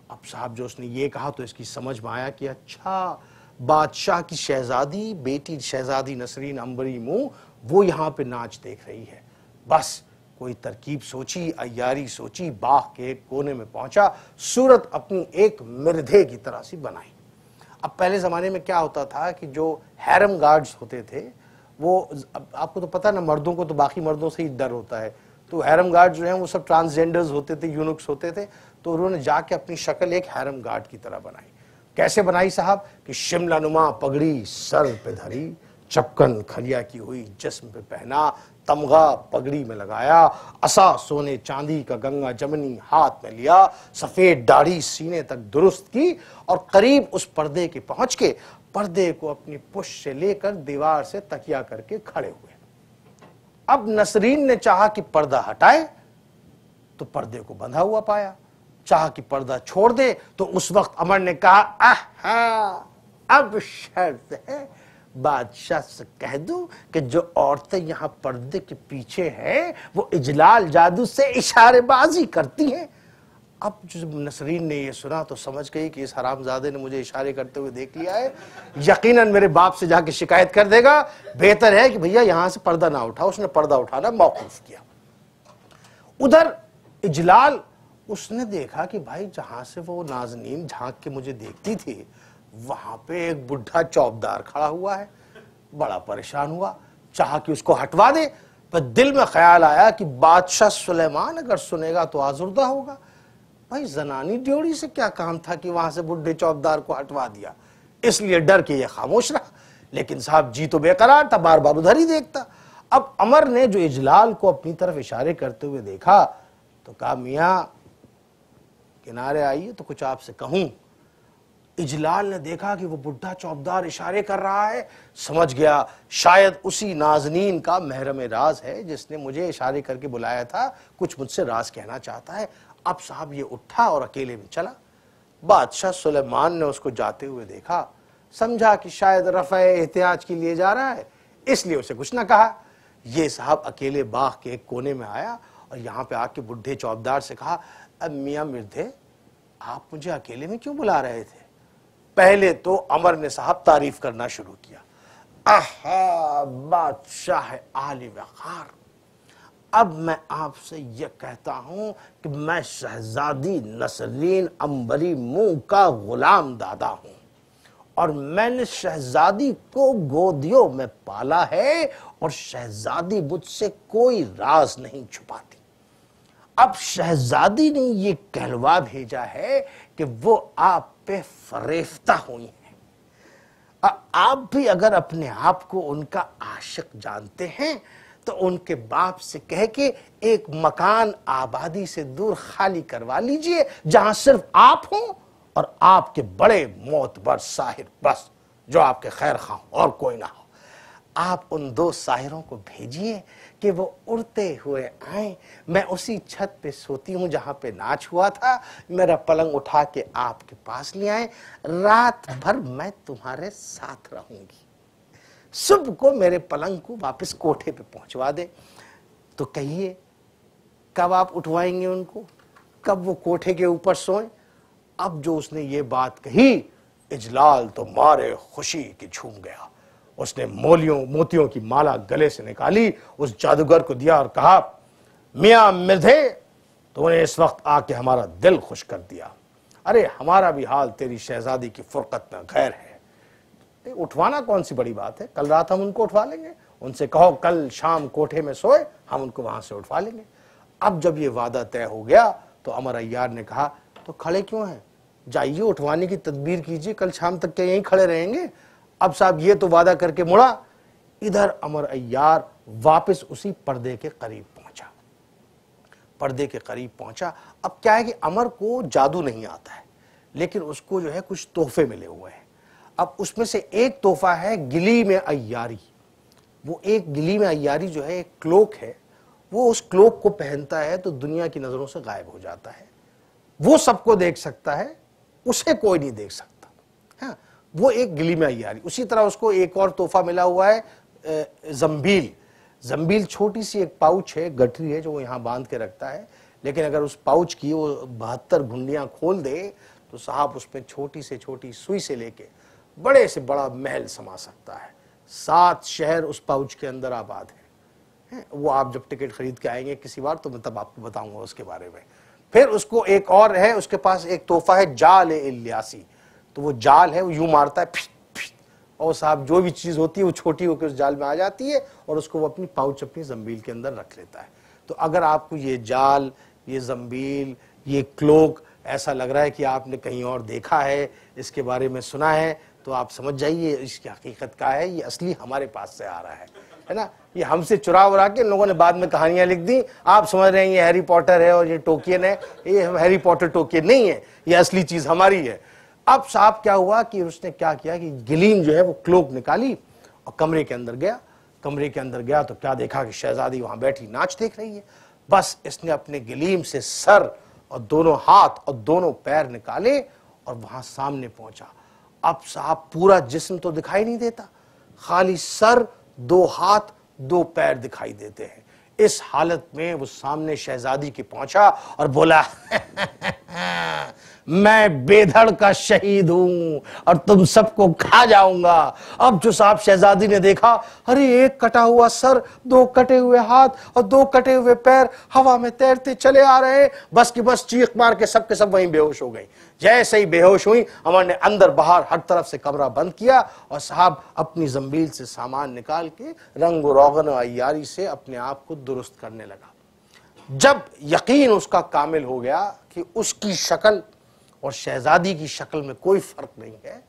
اب صاحب جو اس نے یہ کہا تو اس کی سمجھ میں آیا کہ اچھا، بادشاہ کی شہزادی، بیٹی شہزادی نسرین عنبری منہ، وہ یہاں پہ ناچ دیکھ رہی ہے۔ بس کوئی ترکیب سوچی، عیاری سوچی، باغ کے ایک کونے میں پہنچا، صورت اپنی ایک مردے کی طرح سی بنائی۔ اب پہلے زمانے میں کیا ہوتا تھا کہ جو ہیرم گارڈز ہوتے تھے وہ، آپ کو تو پتہ نا، مردوں کو تو باقی مردوں سے ہی ڈر ہوتا ہے، تو ہیرم گارڈ جو ہیں وہ سب ٹرانسجینڈرز ہوتے تھے، یونکس ہوتے تھے، تو انہوں نے جا کے اپنی شکل ایک ہیرم گارڈ کی طرح بنائی۔ کیسے بنائی صاحب؟ کہ شملہ نما پگڑی سر پہ دھری، چپکن کھلیا کی ہوئی جسم پہ پہنا، تمغہ پگڑی میں لگایا، عصا سونے چاندی کا گنگا جمنی ہاتھ میں لیا، سفید داڑھی سینے تک درست کی، اور قریب اس پردے کے پہنچ کے پردے کو اپنی پشت سے لے کر دیوار سے تکیہ کر کے کھڑے ہوئے۔ اب نسرین نے چاہا کہ پردہ ہٹائے تو پردے کو بندھا ہوا پایا، چاہا کہ پردہ چھوڑ دے تو اس وقت عمر نے کہا، آہا، اب شرط ہے بادشاہ سے کہہ دوں کہ جو عورتیں یہاں پردے کے پیچھے ہیں وہ اجلال جادو سے اشارے بازی کرتی ہیں۔ اب جب نسرین نے یہ سنا تو سمجھ گئی کہ اس حرامزادے نے مجھے اشارے کرتے ہوئے دیکھ لیا ہے، یقیناً میرے باپ سے جا کے شکایت کر دے گا، بہتر ہے کہ بھیا یہاں سے پردہ نہ اٹھا۔ اس نے پردہ اٹھانا موقوف کیا۔ ادھر اجلال، اس نے دیکھا کہ بھائی جہاں سے وہ نازنین جھانک کے مجھے دیکھتی تھی وہاں پہ ایک بڈھا چوبدار کھڑا ہوا ہے۔ بڑا پریشان ہوا، چاہا کہ اس کو ہٹوا دے، پر دل میں خیال آیا کہ بادشاہ سلیمان اگر سنے گا تو آزردہ ہوگا۔ بھائی زنانی ڈیوڑی سے کیا کام تھا کہ وہاں سے بڈھے چوبدار کو ہٹوا دیا، اس لیے ڈر کے یہ خاموش رہا۔ لیکن صاحب جی تو بے قرار تھا، بار بار ادھر ہی دیکھتا۔ اب عمر نے جو اجلال کو اپنی طرف اشارے کرتے ہوئے دیکھا تو کہا، میاں کنارے آئیے تو کچھ آپ سے کہوں۔ اجلال نے دیکھا کہ وہ بڈھا چوبدار اشارے کر رہا ہے، سمجھ گیا شاید اسی نازنین کا محرم راز ہے جس نے مجھے اشارے کر کے بلایا تھا، کچھ مجھ سے راز کہنا چاہتا ہے۔ اب صاحب یہ اٹھا اور اکیلے میں چلا۔ بادشاہ سلیمان نے اس کو جاتے ہوئے دیکھا، سمجھا کہ شاید رفع احتیاج کے لیے جا رہا ہے، اس لیے اسے کچھ نہ کہا۔ یہ صاحب اکیلے باغ کے ایک کونے میں آیا اور یہاں پہ آ کے بڈھے چوبدار سے کہا، اب میاں مردے، آپ مجھے اکیلے میں کیوں بلا رہے تھے؟ پہلے تو عمر نے صاحب تعریف کرنا شروع کیا، آہا بادشاہ عالی وقار، اب میں آپ سے یہ کہتا ہوں کہ میں شہزادی نسرین عنبری منہ کا غلام دادا ہوں، اور میں نے شہزادی کو گودیوں میں پالا ہے، اور شہزادی مجھ سے کوئی راز نہیں چھپاتی۔ اب شہزادی نے یہ کہلوا بھیجا ہے کہ وہ آپ پہ فریفتہ ہوئی ہیں۔ آپ بھی اگر اپنے آپ کو ان کا عاشق جانتے ہیں تو ان کے باپ سے کہہ کے ایک مکان آبادی سے دور خالی کروا لیجئے جہاں صرف آپ ہوں اور آپ کے بڑے معتبر ساحر، بس جو آپ کے خیر خواہ اور کوئی نہ ہو۔ آپ ان دو ساحروں کو بھیجیے کہ وہ اڑتے ہوئے آئیں، میں اسی چھت پہ سوتی ہوں جہاں پہ ناچ ہوا تھا، میرا پلنگ اٹھا کے آپ کے پاس لے آئیں، رات بھر میں تمہارے ساتھ رہوں گی، صبح کو میرے پلنگ کو واپس کوٹھے پہ پہنچوا دے۔ تو کہیے کب آپ اٹھوائیں گے ان کو، کب وہ کوٹھے کے اوپر سوئیں؟ اب جو اس نے یہ بات کہی، اجلال تو مارے خوشی کی جھوم گیا۔ اس نے موتیوں کی مالا گلے سے نکالی، اس جادوگر کو دیا اور کہا، میاں مردے، تو نے اس وقت آ کے ہمارا دل خوش کر دیا. ارے ہمارا بھی حال تیری شہزادی کی فرقت میں غیر ہے. اٹھوانا کون سی بڑی بات ہے, کل رات ہم ان کو اٹھوا لیں گے, ان سے کہو کل شام کوٹھے میں سوئے, ہم ان کو وہاں سے اٹھوا لیں گے. اب جب یہ وعدہ طے ہو گیا تو عمر عیار نے کہا تو کھڑے کیوں ہیں, جائیے اٹھوانے کی تدبیر کیجئے, کل شام تک کیا یہیں کھڑے رہیں گے. اب صاحب یہ تو وعدہ کر کے مڑا. ادھر عمر عیار واپس اسی پردے کے قریب پہنچا, پردے کے قریب پہنچا. اب کیا ہے کہ عمر کو جادو نہیں آتا ہے, لیکن اس کو جو ہے کچھ تحفے ملے ہوئے ہیں. اب اس میں سے ایک تحفہ ہے گلیم عیاری. وہ ایک گلیم عیاری جو ہے ایک کلوک ہے, وہ اس کلوک کو پہنتا ہے تو دنیا کی نظروں سے غائب ہو جاتا ہے. وہ سب کو دیکھ سکتا ہے, اسے کوئی نہیں دیکھ سکتا. ہاں وہ ایک گلیم عیاری. اسی طرح اس کو ایک اور تحفہ ملا ہوا ہے زنبیل. زنبیل چھوٹی سی ایک پاؤچ ہے, گٹری ہے جو وہ یہاں باندھ کے رکھتا ہے, لیکن اگر اس پاؤچ کی وہ 72 گھنڈیاں کھول دے تو صاحب اس میں چھوٹی سے چھوٹی سوئی سے لے کے بڑے سے بڑا محل سما سکتا ہے. 7 شہر اس پاؤچ کے اندر آباد ہیں. وہ آپ جب ٹکٹ خرید کے آئیں گے کسی بار تو میں تب آپ کو بتاؤں گا اس کے بارے میں. پھر اس کو ایک اور ہے, اس کے پاس ایک تحفہ ہے جال الیاسی. تو وہ جال ہے, وہ یوں مارتا ہے اور صاحب جو بھی چیز ہوتی ہے وہ چھوٹی ہو کے اس جال میں آ جاتی ہے اور اس کو وہ اپنی پاؤچ اپنی زنبیل کے اندر رکھ لیتا ہے. تو اگر آپ کو یہ جال, یہ زنبیل, یہ کلوک ایسا لگ رہا ہے کہ آپ نے کہیں اور دیکھا ہے, اس کے بارے میں سنا ہے, تو آپ سمجھ جائیے اس کی حقیقت کیا ہے. یہ اصلی ہمارے پاس سے آ رہا ہے نا. یہ ہم سے چرا ورا کے ان لوگوں نے بعد میں کہانیاں لکھ دی. آپ سمجھ رہے ہیں یہ ہیری پوٹر ہے اور یہ ٹوکین ہے. یہ ہیری پوٹر ٹوکین نہیں ہے, یہ اصلی چیز ہماری ہے. اب صاحب کیا ہوا کہ اس نے کیا کیا کہ گلیم جو ہے وہ کلوک نکالی اور کمرے کے اندر گیا. کمرے کے اندر گیا تو کیا دیکھا کہ شہزادی وہاں بیٹھی ناچ دیکھ رہی ہے. بس اس نے اپنے گلیم سے سر اور دونوں ہاتھ اور دونوں پیر نکالے اور وہاں سامنے پہنچا. اب صاحب پورا جسم تو دکھائی نہیں دیتا, خالی سر, 2 ہاتھ, 2 پیر دکھائی دیتے ہیں. اس حالت میں وہ سامنے شہزادی کے پہنچا اور بولا میں بے دھڑ کا شہید ہوں اور تم سب کو کھا جاؤں گا. اب جو صاحب شہزادی نے دیکھا, ارے ایک کٹا ہوا سر, 2 کٹے ہوئے ہاتھ اور 2 کٹے ہوئے پیر ہوا میں تیرتے چلے آ رہے ہیں. بس کی بس چیخ مار کے سب وہیں بے ہوش ہو گئی. جیسے ہی بے ہوش ہوئی, عمر نے اندر باہر ہر طرف سے کمرہ بند کیا اور صاحب اپنی زنبیل سے سامان نکال کے رنگ و روغن و عیاری سے اپنے آپ کو درست کرنے لگا. جب یقین اس کا کامل ہو گیا کہ اس کی شکل اور شہزادی کی شکل میں کوئی فرق نہیں ہے,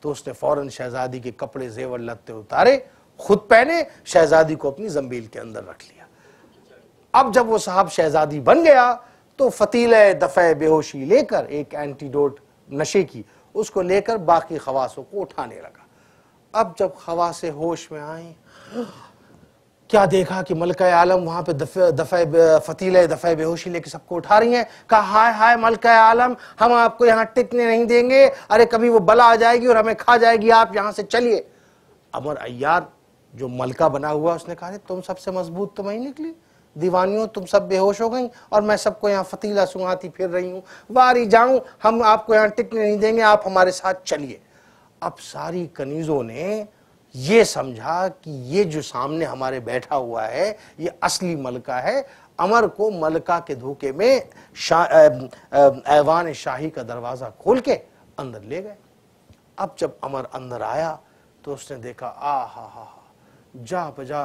تو اس نے فوراً شہزادی کے کپڑے زیور لتے اتارے, خود پہنے, شہزادی کو اپنی زنبیل کے اندر رکھ لیا. اب جب وہ صاحب شہزادی بن گیا تو فتیلہ دفع بے ہوشی لے کر, ایک اینٹیڈوٹ نشے کی, اس کو لے کر باقی خواصوں کو اٹھانے لگا. اب جب خواصیں ہوش میں آئیں, کیا دیکھا کہ ملکہ عالم وہاں پہ فتیلہ دفع بے ہوشی لے کے سب کو اٹھا رہی ہیں. کہا ہائے ہائے ملکہ عالم, ہم آپ کو یہاں ٹکنے نہیں دیں گے, ارے کبھی وہ بلا آ جائے گی اور ہمیں کھا جائے گی, آپ یہاں سے چلیے. عمر عیار جو ملکہ بنا ہوا, اس نے کہا تم سب سے مضبوط تو میں ہی نکلی, دیوانیوں تم سب بے ہوش ہو گئیں اور میں سب کو یہاں فتیلہ سنگاتی پھر رہی ہوں, واری جاؤں, ہم آپ کو یہاں ٹکنے نہیں دیں گے, آپ ہمارے ساتھ چلیے. اب ساری کنیزوں نے یہ سمجھا کہ یہ جو سامنے ہمارے بیٹھا ہوا ہے یہ اصلی ملکہ ہے. عمر کو ملکہ کے دھوکے میں ایوان شاہی کا دروازہ کھول کے اندر لے گئے. اب جب عمر اندر آیا تو اس نے دیکھا آہا جا بجا,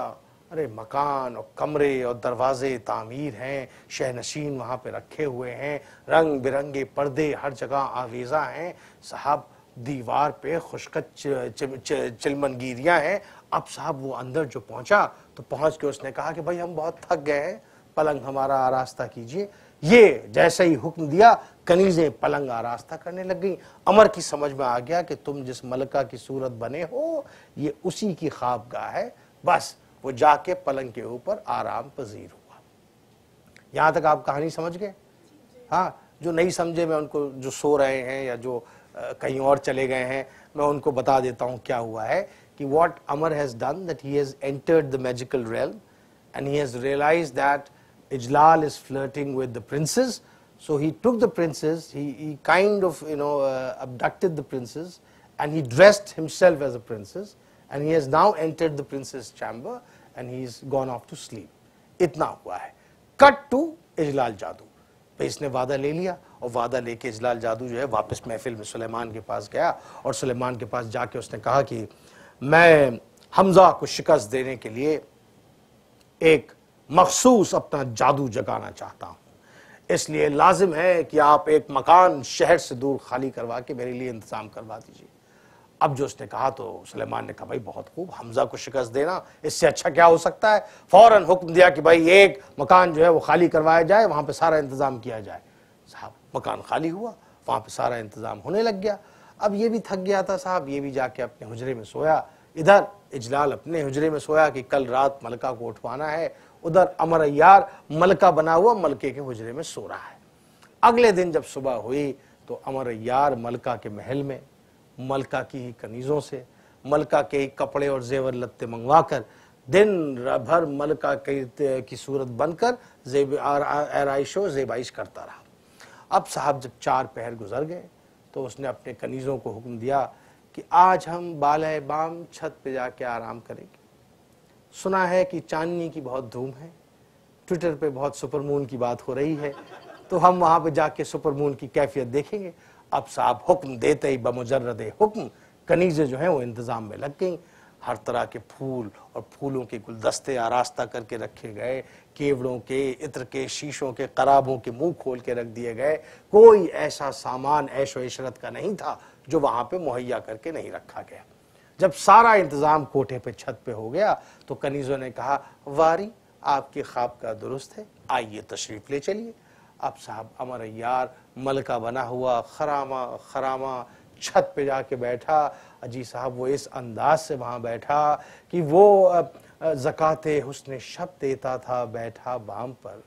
ارے مکان اور کمرے اور دروازے تعمیر ہیں, شہنشین وہاں پہ رکھے ہوئے ہیں, رنگ برنگے پردے ہر جگہ آویزاں ہیں, صاحب دیوار پہ خشکت چلمنگیریاں ہیں. اب صاحب وہ اندر جو پہنچا تو پہنچ کے اس نے کہا کہ بھائی ہم بہت تھک گئے ہیں, پلنگ ہمارا آراستہ کیجئے. یہ جیسے ہی حکم دیا کنیزیں پلنگ آراستہ کرنے لگ گئیں. عمر کی سمجھ میں آ گیا کہ تم جس ملکہ کی صورت بنے ہو یہ اسی کی خوابگاہ ہے. بس وہ جا کے پلنگ کے اوپر آرام پذیر ہوا. یہاں تک آپ کہانی سمجھ گئے؟ ہاں, جو نہیں سمجھے میں ان کو, جو سو رہے ہیں یا جو کہیں اور چلے گئے ہیں, میں ان کو بتا دیتا ہوں کیا ہوا ہے. کہ what Amar has done, that he has entered the magical realm and he has realized that Ijlal is flirting with the princess. So he took the princess, he kind of abducted the princess and he dressed himself as a princess and he has now entered the princess chamber and he's gone off to sleep. اتنا ہوا ہے. Cut to Ijlal Jadoo. تو اس نے وعدہ لے لیا اور وعدہ لے کے اجلال جادو جو ہے واپس محفل میں سلیمان کے پاس گیا اور سلیمان کے پاس جا کے اس نے کہا کہ میں حمزہ کو شکست دینے کے لیے ایک مخصوص اپنا جادو جگانا چاہتا ہوں، اس لیے لازم ہے کہ آپ ایک مکان شہر سے دور خالی کروا کے میرے لیے انتظام کروا دیجیے۔ اب جو اس نے کہا تو سلیمان نے کہا بھائی بہت خوب، حمزہ کو شکست دینا اس سے اچھا کیا ہو سکتا ہے، فوراً حکم دیا کہ بھائی ایک مکان جو ہے وہ خالی کروایا جائے، وہاں پہ سارا انتظام کیا جائے۔ صاحب مکان خالی ہوا، وہاں پہ سارا انتظام ہونے لگ گیا۔ اب یہ بھی تھک گیا تھا صاحب، یہ بھی جا کے اپنے حجرے میں سویا، ادھر اجلال اپنے حجرے میں سویا کہ کل رات ملکہ کو اٹھوانا ہے، ادھر امر عیار ملکہ بنا ہوا ملکے کے حجرے میں سو رہا ہے۔ اگلے دن جب صبح ہوئی تو امر عیار ملکہ کے محل میں ملکہ کی ہی کنیزوں سے ملکہ کے ہی کپڑے اور زیور لتے منگوا کر دن بھر ملکہ کی صورت بن کر آرائش و زیبائش کرتا رہا۔ اب صاحب جب 4 پہر گزر گئے تو اس نے اپنے کنیزوں کو حکم دیا کہ آج ہم بالائے بام چھت پہ جا کے آرام کریں گے، سنا ہے کہ چاندنی کی بہت دھوم ہے، ٹویٹر پہ بہت سپر مون کی بات ہو رہی ہے، تو ہم وہاں پہ جا کے سپر مون کی کیفیت دیکھیں گے۔ اب صاحب حکم دیتے ہی بمجرد حکم کنیزیں جو ہیں وہ انتظام میں لگ گئیں، ہر طرح کے پھول اور پھولوں کے گلدستے آراستہ کر کے رکھے گئے، کیوڑوں کے، عطر کے، شیشوں کے، قرابوں کے منہ کھول کے رکھ دیے گئے، کوئی ایسا سامان عیش و عشرت کا نہیں تھا جو وہاں پہ مہیا کر کے نہیں رکھا گیا۔ جب سارا انتظام کوٹھے پہ چھت پہ ہو گیا تو کنیزوں نے کہا واری آپ کے خواب کا درست ہے، آئیے تشریف لے چلیے۔ اب صاحب امر عیار ملکہ بنا ہوا خرامہ خرامہ چھت پہ جا کے بیٹھا، اجی صاحب وہ اس انداز سے وہاں بیٹھا کہ وہ زکوٰۃ حسن شب دیتا تھا بیٹھا بام پر،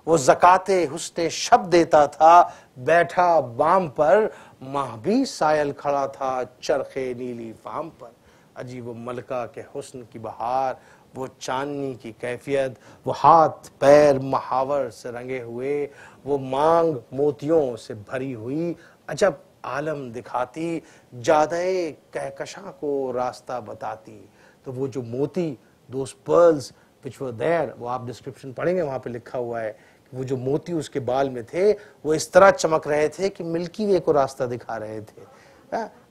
وہ زکوٰۃ حسن شب دیتا تھا بیٹھا بام پر، ماہ بھی سائل کھڑا تھا چرخ نیلی فام پر۔ اجی وہ ملکہ کے حسن کی بہار، وہ چاندنی کی کیفیت، وہ ہاتھ پیر محاور سے رنگے ہوئے، وہ مانگ موتیوں سے بھری ہوئی، عجب عالم دکھاتی، جادے کہکشاں کو راستہ بتاتی۔ تو وہ جو موتی، those pearls which were there، وہ آپ ڈسکرپشن پڑھیں گے وہاں پہ لکھا ہوا ہے کہ وہ جو موتی اس کے بال میں تھے وہ اس طرح چمک رہے تھے کہ ملکی وے کو راستہ دکھا رہے تھے،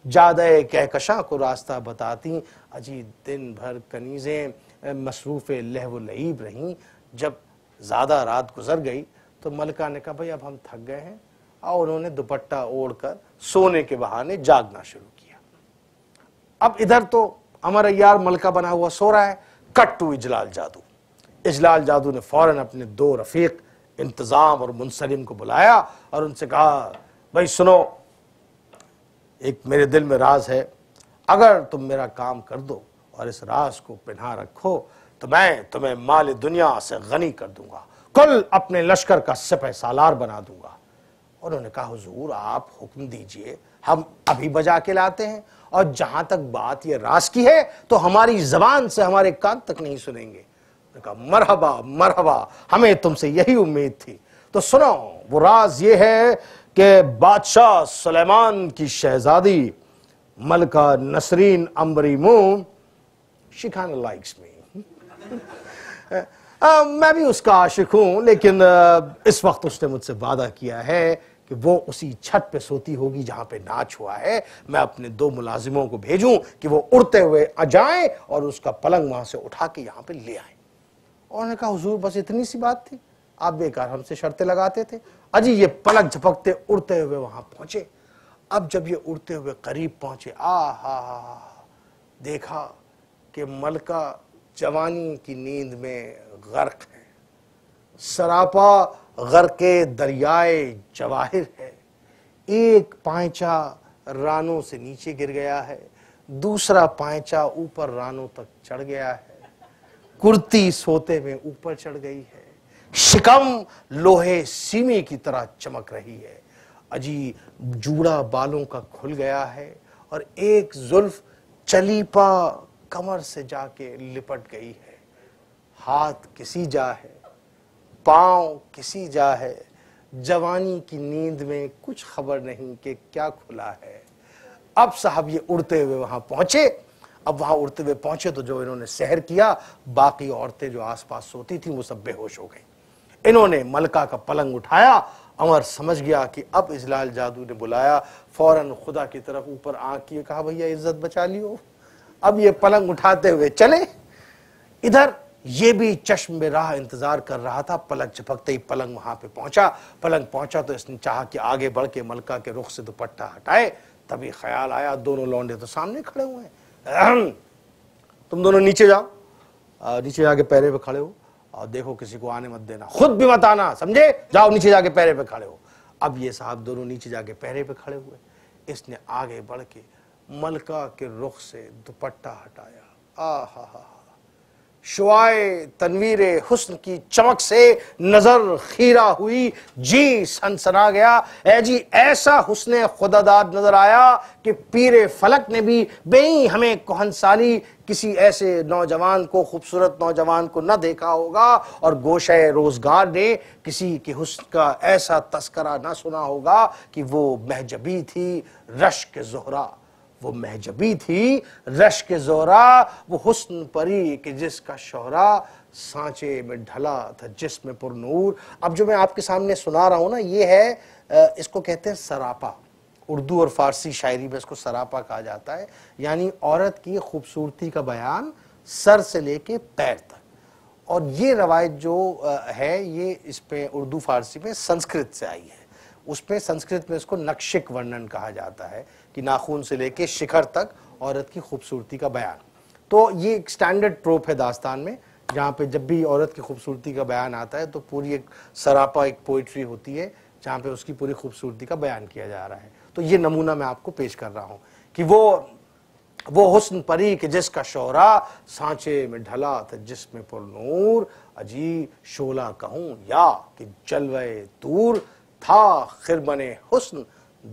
جادے کہکشاں کو راستہ بتاتی۔ اجی دن بھر کنیزیں مصروف لہو و لعیب رہیں۔ جب زیادہ رات گزر گئی تو ملکہ نے کہا بھئی اب ہم تھک گئے ہیں، اور انہوں نے دوپٹہ اوڑھ کر سونے کے بہانے جاگنا شروع کیا۔ اب ادھر تو امر عیار ملکہ بنا ہوا سو رہا ہے، کٹ ٹو اجلال جادو۔ اجلال جادو نے فوراً اپنے 2 رفیق انتظام اور منسلم کو بلایا اور ان سے کہا بھئی سنو، ایک میرے دل میں راز ہے، اگر تم میرا کام کر دو اور اس راز کو پنہا رکھو تو میں تمہیں مال دنیا سے غنی کر دوں گا، کل اپنے لشکر کا سپہ سالار بنا دوں گا۔ انہوں نے کہا حضور آپ حکم دیجئے، ہم ابھی بجا کے لاتے ہیں، اور جہاں تک بات یہ راز کی ہے تو ہماری زبان سے ہمارے کان تک نہیں سنیں گے۔ انہوں نے کہا مرحبا مرحبا، ہمیں تم سے یہی امید تھی۔ تو سنو، وہ راز یہ ہے کہ بادشاہ سلیمان کی شہزادی ملکہ نسرین امبری مون she kind of likes me میں بھی اس کا عاشق ہوں، لیکن اس وقت اس نے مجھ سے وعدہ کیا ہے کہ وہ اسی چھت پہ سوتی ہوگی جہاں پہ ناچ ہوا ہے، میں اپنے 2 ملازموں کو بھیجوں کہ وہ اڑتے ہوئے جائیں اور اس کا پلنگ وہاں سے اٹھا کے یہاں پہ لے آئیں۔ اور انہوں نے کہا حضور بس اتنی سی بات تھی، آپ بیکار ہم سے شرطیں لگاتے تھے۔ اجی یہ پلک جھپکتے اڑتے ہوئے وہاں پہنچے۔ اب جب یہ اڑتے ہوئے قریب پہنچے، دیکھا کہ ملکہ جوانی کی نیند میں غرق ہے، سراپا غرق دریائے جواہر ہے، ایک پائنچا رانوں سے نیچے گر گیا ہے، دوسرا پائنچا اوپر رانوں تک چڑھ گیا ہے، کرتی سوتے میں اوپر چڑھ گئی ہے، شکم لوہے سیمے کی طرح چمک رہی ہے، اجی جوڑا بالوں کا کھل گیا ہے، اور ایک زلف چلیپا کمر سے جا کے لپٹ گئی ہے، ہاتھ کسی جا ہے، پاؤں کسی جا ہے، جوانی کی نیند میں کچھ خبر نہیں کہ کیا کھلا ہے۔ اب صاحب یہ اڑتے ہوئے وہاں پہنچے۔ اب وہاں اڑتے ہوئے پہنچے تو جو انہوں نے سحر کیا، باقی عورتیں جو آس پاس سوتی تھیں وہ سب بے ہوش ہو گئیں۔ انہوں نے ملکہ کا پلنگ اٹھایا عمر سمجھ گیا کہ اب اجلال جادو نے بلایا، فوراً خدا کی طرف اوپر آنکھ کیے، کہا بھیا عزت بچا لیو، اب یہ پلنگ اٹھاتے ہوئے چلے۔ ادھر یہ بھی چشم بے راہ انتظار کر رہا تھا، پلک جھپکتے ہی پلنگ وہاں پہ پہنچا۔ پلنگ پہنچا تو اس نے چاہا کہ آگے بڑھ کے ملکہ کے رخ سے دوپٹہ ہٹائے، تبھی خیال آیا دونوں لونڈے تو سامنے کھڑے ہوئے ہیں، تم دونوں نیچے جاؤ، نیچے جا کے پیرے پہ کھڑے ہو اور دیکھو کسی کو آنے مت دینا، خود بھی مت آنا، سمجھے؟ جاؤ نیچے جا کے پیرے پہ کھڑے ہو۔ اب یہ صاحب دونوں نیچے جا کے پیرے پہ کھڑے ہوئے، اس نے آگے بڑھ کے ملکہ کے رخ سے دوپٹہ ہٹایا، آہا ہا، شعائے تنویر حسن کی چمک سے نظر خیرہ ہوئی، جی سنسنا گیا، اے جی ایسا حسن خداداد نظر آیا کہ پیر فلک نے بھی بیں ہمیں کہن سالی کسی ایسے نوجوان کو، خوبصورت نوجوان کو نہ دیکھا ہوگا، اور گوشہ روزگار نے کسی کے حسن کا ایسا تذکرہ نہ سنا ہوگا کہ وہ محجبی تھی رشک زہرا، وہ محجبی تھی رشک زہرا، وہ حسن پری کہ جس کا شہرا سانچے میں ڈھلا تھا جسم پر نور۔ اب جو میں آپ کے سامنے سنا رہا ہوں نا، یہ ہے اس کو کہتے ہیں سراپا، اردو اور فارسی شاعری میں اس کو سراپا کہا جاتا ہے، یعنی عورت کی خوبصورتی کا بیان سر سے لے کے پیر تک۔ اور یہ روایت جو ہے یہ اس پہ اردو فارسی میں سنسکرت سے آئی ہے، اس پہ سنسکرت میں اس کو نقشک ورنن کہا جاتا ہے کہ ناخون سے لے کے شکھر تک عورت کی خوبصورتی کا بیان۔ تو یہ ایک سٹینڈرڈ ٹروپ ہے داستان میں، جہاں پہ جب بھی عورت کی خوبصورتی کا بیان آتا ہے تو پوری ایک سراپا ایک پوئٹری ہوتی ہے جہاں پہ اس کی پوری خوبصورتی کا بیان کیا جا رہا ہے۔ تو یہ نمونہ میں آپ کو پیش کر رہا ہوں کہ وہ حسن پری کہ جس کا شعرا سانچے میں ڈھلا تھا جسم پر نور، اجی شعلہ کہوں یا کہ جلوہ طور، تھا خرمن حسن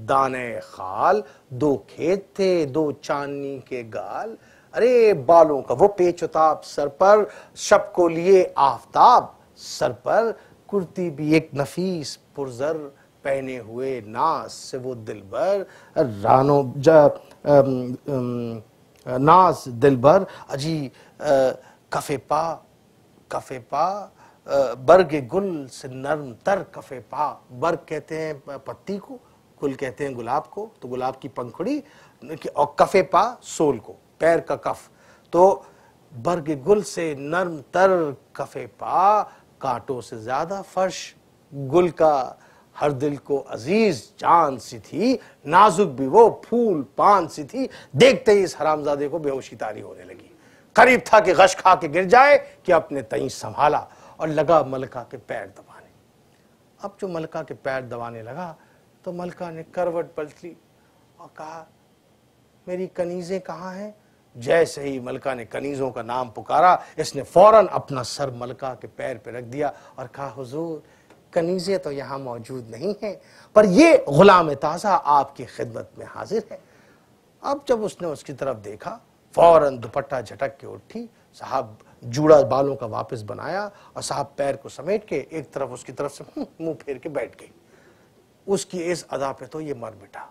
دانے خال، دو کھیت تھے دو چاندنی کے گال، ارے بالوں کا وہ پیچ و تاب سر پر، شب کو لیے آفتاب سر پر، کرتی بھی ایک نفیس پرزر پہنے ہوئے ناز سے وہ دلبر، رانو ناز دلبر، اجی کفے پا برگ گل سے نرم تر کفے پا، برگ کہتے ہیں پتی کو، گل کہتے ہیں گلاب کو، تو گلاب کی پنکھڑی، اور کفے پا سول کو، پیر کا کف، تو برگ گل سے نرم تر کفے پا، کانٹوں سے زیادہ فرش گل کا، ہر دل کو عزیز جان سی تھی، نازک بھی وہ پھول پان سی تھی۔ دیکھتے ہی اس حرامزادے کو بے ہوشی طاری ہونے لگی، قریب تھا کہ غش کھا کے گر جائے کہ اپنے تئیں سنبھالا، اور لگا ملکہ کے پیر دبانے۔ اب جو ملکہ کے پیر دبانے لگا تو ملکہ نے کروٹ پلٹ لی اور کہا میری کنیزیں کہاں ہیں؟ جیسے ہی ملکہ نے کنیزوں کا نام پکارا، اس نے فوراً اپنا سر ملکہ کے پیر پہ رکھ دیا اور کہا حضور کنیزیں تو یہاں موجود نہیں ہیں، پر یہ غلام تازہ آپ کی خدمت میں حاضر ہے۔ اب جب اس نے اس کی طرف دیکھا، فوراً دوپٹہ جھٹک کے اٹھی، صاحب جوڑا بالوں کا واپس بنایا اور صاحب پیر کو سمیٹ کے ایک طرف اس کی طرف سے منہ پھیر کے بیٹھ گئی۔ اس کی اس ادا پہ تو یہ مر مٹا،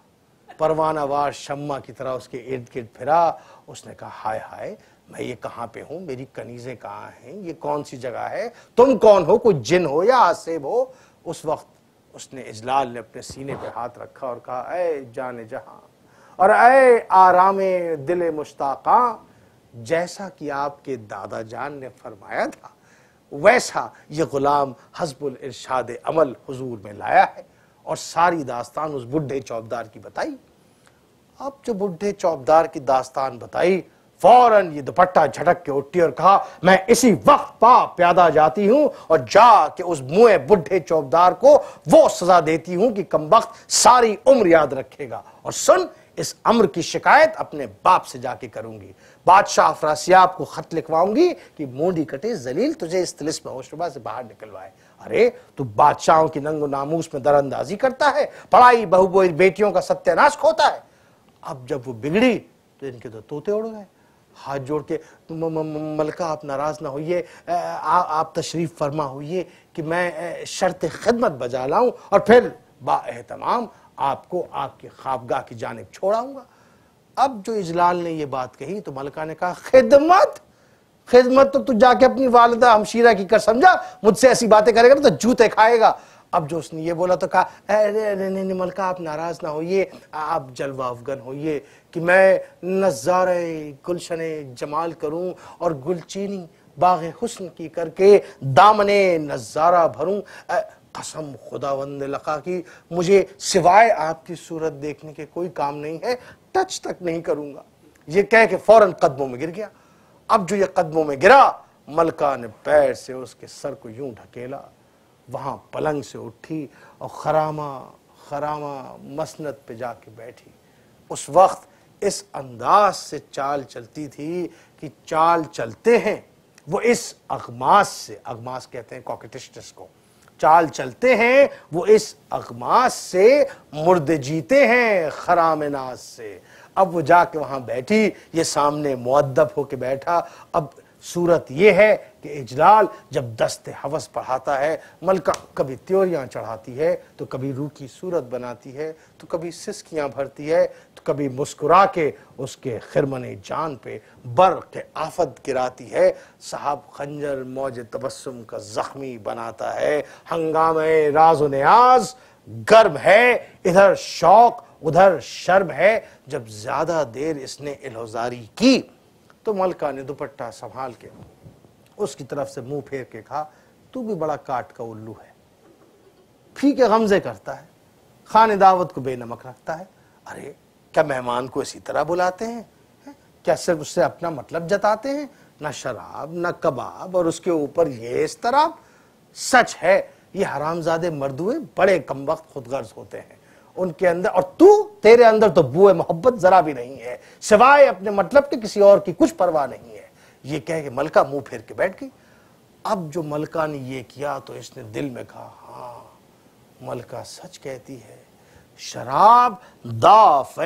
پروانہ وار شمع کی طرح اس کے ارد گرد پھرا۔ اس نے کہا ہائے ہائے میں یہ کہاں پہ ہوں، میری کنیزیں کہاں ہیں، یہ کون سی جگہ ہے، تم کون ہو، کوئی جن ہو یا آسیب ہو؟ اس وقت اس نے اجلال نے اپنے سینے پہ ہاتھ رکھا اور کہا اے جان جہاں اور اے آرام دل مشتاقاں، جیسا کہ آپ کے دادا جان نے فرمایا تھا ویسا یہ غلام حسب الارشاد عمل حضور میں لایا ہے۔ اور ساری داستان اس بڈھے چوبدار کی بتائی۔ اب جو بڈھے چوبدار کی داستان بتائی، فوراً یہ دوپٹہ جھٹک کے اٹھی اور کہا میں اسی وقت پا پیادہ جاتی ہوں اور جا کے اس موئے بڈھے چوبدار کو وہ سزا دیتی ہوں کہ کمبخت ساری عمر یاد رکھے گا، اور سن اس امر کی شکایت اپنے باپ سے جا کے کروں گی، بادشاہ افراسیاب کو خط لکھواؤں گی کہ مونڈی کٹے ذلیل تجھے اس طلسم اوشربا سے باہر نکلوائے۔ ارے تو بادشاہوں کی ننگ و ناموس میں در اندازی کرتا ہے، پڑھائی بہو بوئی بیٹیوں کا ستیہ ناش کھوتا ہے۔ اب جب وہ بگڑی تو ان کے تو طوطے اڑ گئے، ہاتھ جوڑ کے ملکہ آپ ناراض نہ ہوئیے، آپ تشریف فرما ہوئیے کہ میں شرط خدمت بجا لاؤں اور پھر با اہتمام آپ کو آپ کی خوابگاہ کی جانب چھوڑاؤں گا۔ اب جو اجلال نے یہ بات کہی تو ملکہ نے کہا خدمت تو جا کے اپنی والدہ ہمشیرہ کی کر، سمجھا؟ مجھ سے ایسی باتیں کرے گا تو جوتے کھائے گا۔ اب جو اس نے یہ بولا تو کہا نہیں ملکہ آپ ناراض نہ ہوئیے، آپ جلوہ افغن ہوئیے کہ میں نظارہ گلشن جمال کروں اور گل چینی باغ حسن کی کر کے دامن نظارہ بھروں۔ قسم خداوند لقا کی مجھے سوائے آپ کی صورت دیکھنے کے کوئی کام نہیں ہے، ٹچ تک نہیں کروں گا۔ یہ کہہ کے فوراً قدموں میں گر گیا۔ اب جو یہ قدموں میں گرا، ملکہ نے پیر سے اس کے سر کو یوں ڈھکیلا، وہاں پلنگ سے اٹھی اور خرامہ مسند پہ جا کے بیٹھی۔ اس وقت اس انداز سے چال چلتی تھی کہ چال چلتے ہیں وہ اس اغماس سے، اغماس کہتے ہیں کوکٹسٹس کو، چال چلتے ہیں وہ اس اغماس سے، مرد جیتے ہیں خرام ناز سے۔ اب وہ جا کے وہاں بیٹھی، یہ سامنے مؤدب ہو کے بیٹھا۔ اب صورت یہ ہے کہ اجلال جب دست حوث پڑھاتا ہے، ملکہ کبھی تیوریاں چڑھاتی ہے تو کبھی روح کی صورت بناتی ہے تو کبھی سسکیاں بھرتی ہے تو کبھی مسکرا کے اس کے خرمن جان پہ برق آفت گراتی ہے۔ صاحب خنجر موج تبسم کا زخمی بناتا ہے، ہنگامہ راز و نیاز گرم ہے، ادھر شوق ادھر شرم ہے۔ جب زیادہ دیر اس نے الہذاری کی تو ملکہ نے دوپٹہ سنبھال کے اس کی طرف سے منہ پھیر کے کہا، تو بھی بڑا کاٹ کا الو ہے، پھیکے غمزے کرتا ہے، خانے دعوت کو بے نمک رکھتا ہے۔ ارے کیا مہمان کو اسی طرح بلاتے ہیں؟ کیا صرف اس سے اپنا مطلب جتاتے ہیں؟ نہ شراب نہ کباب اور اس کے اوپر یہ اضطراب۔ سچ ہے یہ حرامزادے مردوئے بڑے کمبخت خود غرض ہوتے ہیں ان کے اندر، اور تیرے اندر تو بوئے محبت ذرا بھی نہیں ہے، سوائے اپنے مطلب کے کسی اور کی کچھ پرواہ نہیں ہے۔ یہ کہہ کہ ملکہ منہ پھیر کے بیٹھ گئی۔ اب جو ملکہ نے یہ کیا تو اس نے دل میں کہا، ہاں ملکہ سچ کہتی ہے، شراب دافع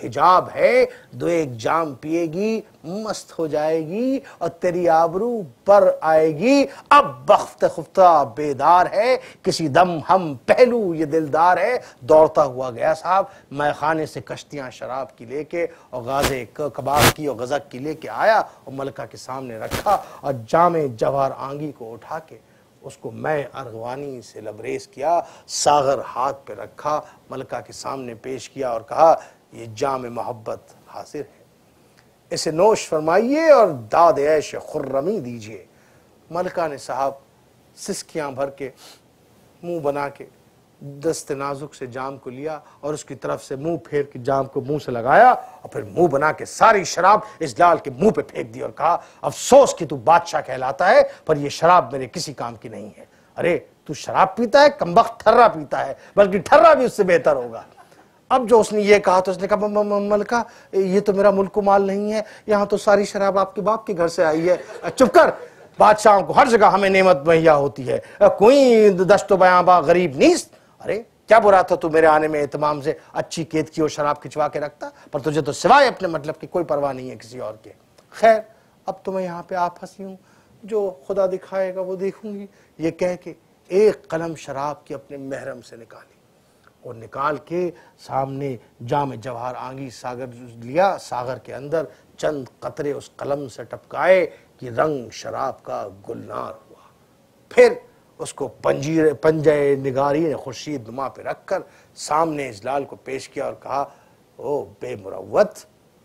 حجاب ہے، دو ایک جام پیے گی مست ہو جائے گی اور تیری آبرو پر آئے گی۔ اب بخت خفتہ بیدار ہے، کسی دم ہم پہلو یہ دلدار ہے۔ دوڑتا ہوا گیا صاحب، میں خانے سے کشتیاں شراب کی لے کے اور غازے کباب کی اور غزق کی لے کے آیا اور ملکہ کے سامنے رکھا اور جام جوہر آنگی کو اٹھا کے اس کو میں ارغوانی سے لبریز کیا، ساغر ہاتھ پہ رکھا، ملکہ کے سامنے پیش کیا اور کہا، یہ جام محبت حاضر ہے، اسے نوش فرمائیے اور داد عیش خرمی دیجئے۔ ملکہ نے صاحب سسکیاں بھر کے منہ بنا کے دست نازک سے جام کو لیا اور اس کی طرف سے منہ پھیر کے جام کو منہ سے لگایا اور پھر منہ بنا کے ساری شراب اجلال کے منہ پہ پھینک دی اور کہا، افسوس کہ تو بادشاہ کہلاتا ہے پر یہ شراب میرے کسی کام کی نہیں ہے۔ ارے تو شراب پیتا ہے، کمبخت ٹھرا پیتا ہے، بلکہ ٹھرا بھی اس سے بہتر ہوگا۔ اب جو اس نے یہ کہا تو اس نے کہا، ملکہ یہ تو میرا ملک و مال نہیں ہے، یہاں تو ساری شراب آپ کے باپ کے گھر سے آئی ہے۔ چپ کر، بادشاہوں کو ہر جگہ ہمیں نعمت مہیا ہوتی ہے، کوئی دشت و بیاباں غریب نیست۔ ارے کیا برا تھا تو میرے آنے میں اہتمام سے اچھی قید کی اور شراب کھچوا کے رکھتا، پر تجھے تو سوائے اپنے مطلب کی کوئی پرواہ نہیں ہے کسی اور کے۔ خیر اب تو میں یہاں پہ آپ پھنسی ہوں، جو خدا دکھائے گا وہ دیکھوں گی۔ یہ کہہ کے ایک قلم شراب کی اپنے محرم سے نکالی اور نکال کے سامنے جام جوہر آنگی ساغر لیا، ساغر کے اندر چند قطرے اس قلم سے ٹپکائے کہ رنگ شراب کا گلنار ہوا۔ پھر اس کو پنجہ نگاری خورشید نما پہ رکھ کر سامنے اجلال کو پیش کیا اور کہا، او بے مروت،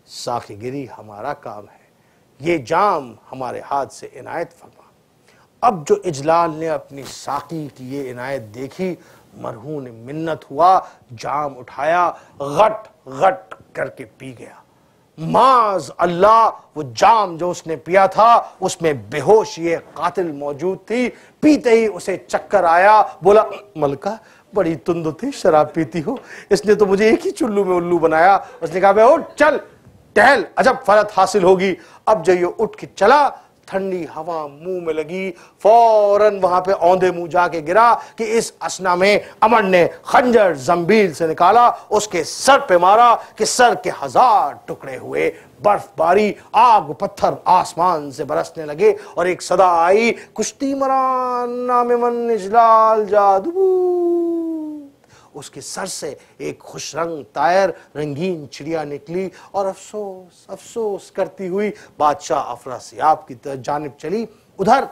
ساقی گری ہمارا کام ہے، یہ جام ہمارے ہاتھ سے عنایت فرما۔ اب جو اجلال نے اپنی ساقی کی یہ عنایت دیکھی، مرہون منت ہوا، جام اٹھایا، غٹ غٹ کر کے پی گیا۔ معاذ اللہ وہ جام جو اس نے پیا تھا اس میں بے ہوش یہ قاتل موجود تھی۔ پیتے ہی اسے چکر آیا، بولا، ملکہ بڑی تند تھی، شراب پیتی ہو، اس نے تو مجھے ایک ہی چلو میں الو بنایا۔ اس نے کہا، بے اٹھ چل ٹہل، عجب فرت حاصل ہوگی۔ اب جو یہ اٹھ کے چلا، ٹھنڈی ہوا منہ میں لگی، فوراً وہاں پہ اوندے منہ جا کے گرا کہ اس اسنا میں امر نے خنجر زنبیل سے نکالا، اس کے سر پہ مارا کہ سر کے 1000 ٹکڑے ہوئے۔ برف باری، آگ و پتھر آسمان سے برسنے لگے اور ایک صدا آئی، کشتی مران نام من اجلال جادو۔ اس کے سر سے ایک خوش رنگ طائر رنگین چڑیا نکلی اور افسوس افسوس کرتی ہوئی بادشاہ افراسیاب کی جانب چلی۔ ادھر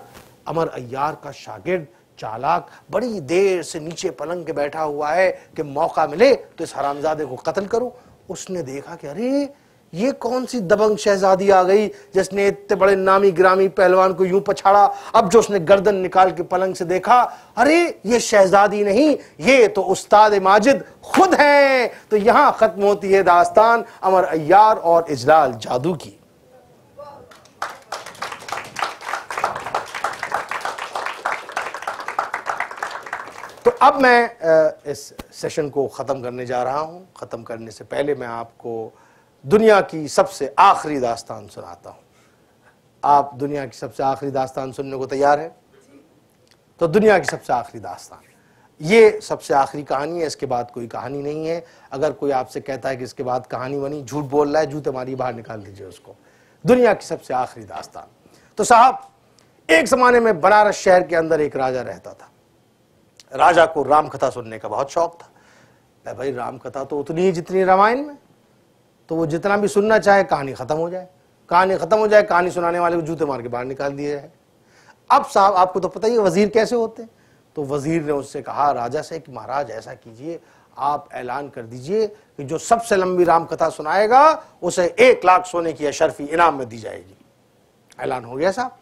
امر عیار کا شاگرد चालाक बड़ी देर से नीचे पलंग के बैठा हुआ है कि मौका मिले तो इस हरामजादे को कत्ल करूं। उसने देखा कि अरे ये कौन सी दबंग शहजादी आ गई जिसने इतने बड़े नामी ग्रामी पहलवान को यूं पछाड़ा। अब जो उसने गर्दन निकाल के पलंग से देखा, अरे ये शहजादी नहीं, ये तो उस्ताद माजिद खुद हैं। तो यहां खत्म होती है दास्तान अमर अय्यार और इजलाल जादू की। तो अब मैं इस सेशन को ख़त्म करने जा रहा हूं। ख़त्म करने से पहले मैं आपको दुनिया की सबसे आखिरी दास्तान सुनाता हूं। आप दुनिया की सबसे आखिरी दास्तान सुनने को तैयार हैं? तो दुनिया की सबसे आखिरी दास्तान, ये सबसे आखिरी कहानी है, इसके बाद कोई कहानी नहीं है। अगर कोई आपसे कहता है कि इसके बाद कहानी बनी, झूठ बोल रहा है, जूते मारी बाहर निकाल दीजिए उसको। दुनिया की सबसे आखिरी दास्तान। तो साहब, एक ज़माने में बनारस शहर के अंदर एक राजा रहता था। राजा को राम कथा सुनने का बहुत शौक था। भाई राम कथा तो उतनी ही जितनी रामायण में, तो वो जितना भी सुनना चाहे कहानी खत्म हो जाए, कहानी खत्म हो जाए, कहानी सुनाने वाले को जूते मार के बाहर निकाल दिया जाए। अब साहब आपको तो पता ही है वजीर कैसे होते हैं। तो वजीर ने उससे कहा राजा से कि महाराज ऐसा कीजिए, आप ऐलान कर दीजिए कि जो सबसे लंबी राम कथा सुनाएगा उसे 1 लाख सोने की अशरफी इनाम में दी जाएगी। ऐलान हो गया साहब।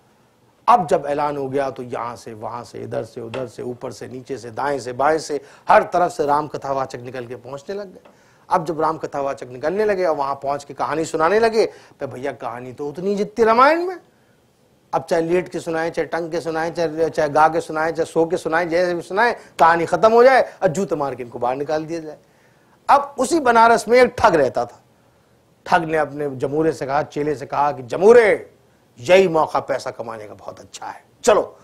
अब जब ऐलान हो गया तो यहां से वहां से, इधर से उधर से, ऊपर से नीचे से, दाएं से बाएं से, हर तरफ से राम कथावाचक निकल के पहुंचने लग गए। अब जब राम कथावाचक निकलने लगे और वहां पहुंच के कहानी सुनाने लगे, तो भैया कहानी तो उतनी जितनी रामायण में। अब चाहे लेट के सुनाए, चाहे टंग के सुनाए, चाहे गा के सुनाए, चाहे सो के सुनाए, जैसे भी सुनाए, कहानी खत्म हो जाए और जूते मार के इनको बाहर निकाल दिया जाए। अब उसी बनारस में एक ठग रहता था। ठग ने अपने जमूरे से कहा, चेले से कहा कि जमूरे, यही मौका पैसा कमाने का बहुत अच्छा है, चलो।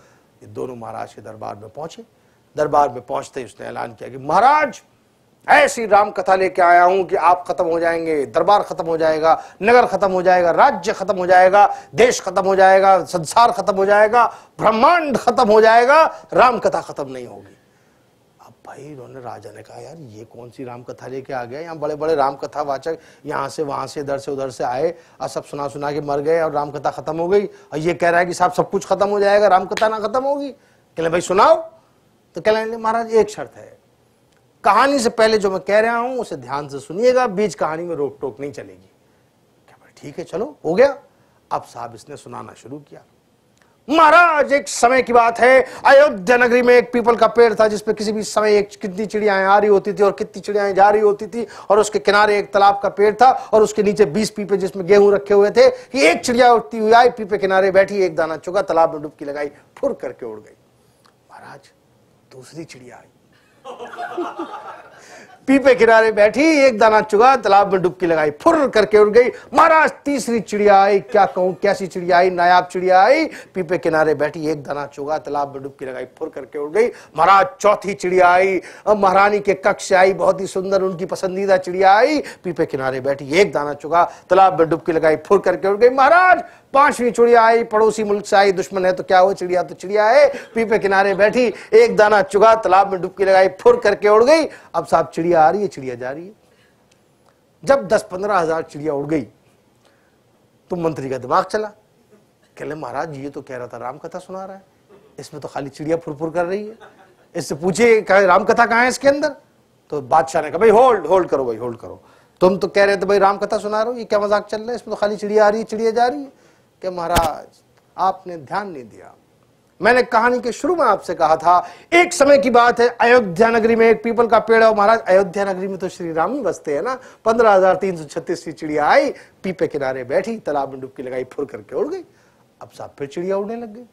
ये दोनों महाराज के दरबार में पहुंचे। दरबार में पहुंचते ही उसने ऐलान किया कि महाराज, ऐसी राम कथा लेके आया हूं कि आप खत्म हो जाएंगे, दरबार खत्म हो जाएगा, नगर खत्म हो जाएगा, राज्य खत्म हो जाएगा, देश खत्म हो जाएगा, संसार खत्म हो जाएगा, ब्रह्मांड खत्म हो जाएगा, राम कथा खत्म नहीं होगी। अब भाई इन्होंने, राजा ने कहा यार ये कौन सी राम कथा लेके आ गया, यहाँ बड़े बड़े राम कथा वाचक यहाँ से वहां से, इधर से उधर से आए और सब सुना सुना के मर गए और राम कथा खत्म हो गई, और ये कह रहा है कि साहब सब कुछ खत्म हो जाएगा, राम कथा ना खत्म होगी। कहले भाई सुनाओ। तो कहले महाराज एक शर्त है, कहानी से पहले जो मैं कह रहा हूं उसे ध्यान से सुनिएगा, बीच कहानी में रोक टोक नहीं चलेगी। क्या भाई ठीक है, चलो हो गया। अब साहब इसने सुनाना शुरू किया। महाराज एक समय की बात है, अयोध्या नगरी में एक पीपल का पेड़ था जिसपे किसी भी समय एक कितनी चिड़ियाएं आ रही होती थी और कितनी चिड़ियाएं जा रही होती थी, और उसके किनारे एक तालाब का पेड़ था और उसके नीचे 20 पीपे जिसमें गेहूं रखे हुए थे कि एक चिड़िया उठती हुई आई, पीपे किनारे बैठी, एक दाना चुगा, तालाब में डुबकी लगाई, फुर करके उड़ गई। महाराज दूसरी चिड़िया आई, पीपे किनारे बैठी, एक दाना चुगा, तालाब में डुबकी लगाई, फुर करके उड़ गई। महाराज तीसरी चिड़िया आई, क्या कहूं कैसी चिड़िया आई, नायाब चिड़िया आई, पीपे किनारे बैठी, एक दाना चुगा, तालाब में डुबकी लगाई, फुर करके उड़ गई। महाराज चौथी चिड़िया आई, महारानी के कक्ष से आई, बहुत ही सुंदर उनकी पसंदीदा चिड़िया आई, पीपे किनारे बैठी, एक दाना चुगा, तालाब में डुबकी लगाई, फुर करके उड़ गई। महाराज पांचवी चिड़िया आई, पड़ोसी मुल्क से आई, दुश्मन है तो क्या हो, चिड़िया तो चिड़िया है, पीपे किनारे बैठी, एक दाना चुगा, तालाब में डुबकी लगाई, फुर करके उड़ गई। अब साहब चिड़िया आ रही है, चिड़िया जा रही है। जब 10-15 हजार चिड़िया उड़ गई तो मंत्री का दिमाग चला। कहले महाराज ये तो कह रहा था राम कथा सुना रहा है, इसमें तो खाली चिड़िया फुर कर रही है, इससे पूछे राम कथा कहाँ है इसके अंदर। तो बादशाह ने कहा भाई होल्ड करो भाई, होल्ड करो, तुम तो कह रहे थे भाई राम कथा सुना रहे हो, ये क्या मजाक चल रहा है, इसमें तो खाली चिड़िया आ रही है, चिड़िया जा रही है। कि महाराज आपने ध्यान नहीं दिया, मैंने कहानी के शुरू में आपसे कहा था एक समय की बात है, अयोध्या नगरी में एक पीपल का पेड़ है। और महाराज अयोध्या नगरी में तो श्री राम ही बसते हैं ना। 15,336 की चिड़िया आई, पीपे किनारे बैठी, तालाब में डुबकी लगाई, फुर करके उड़ गई। अब सब फिर चिड़िया उड़ने लग गई।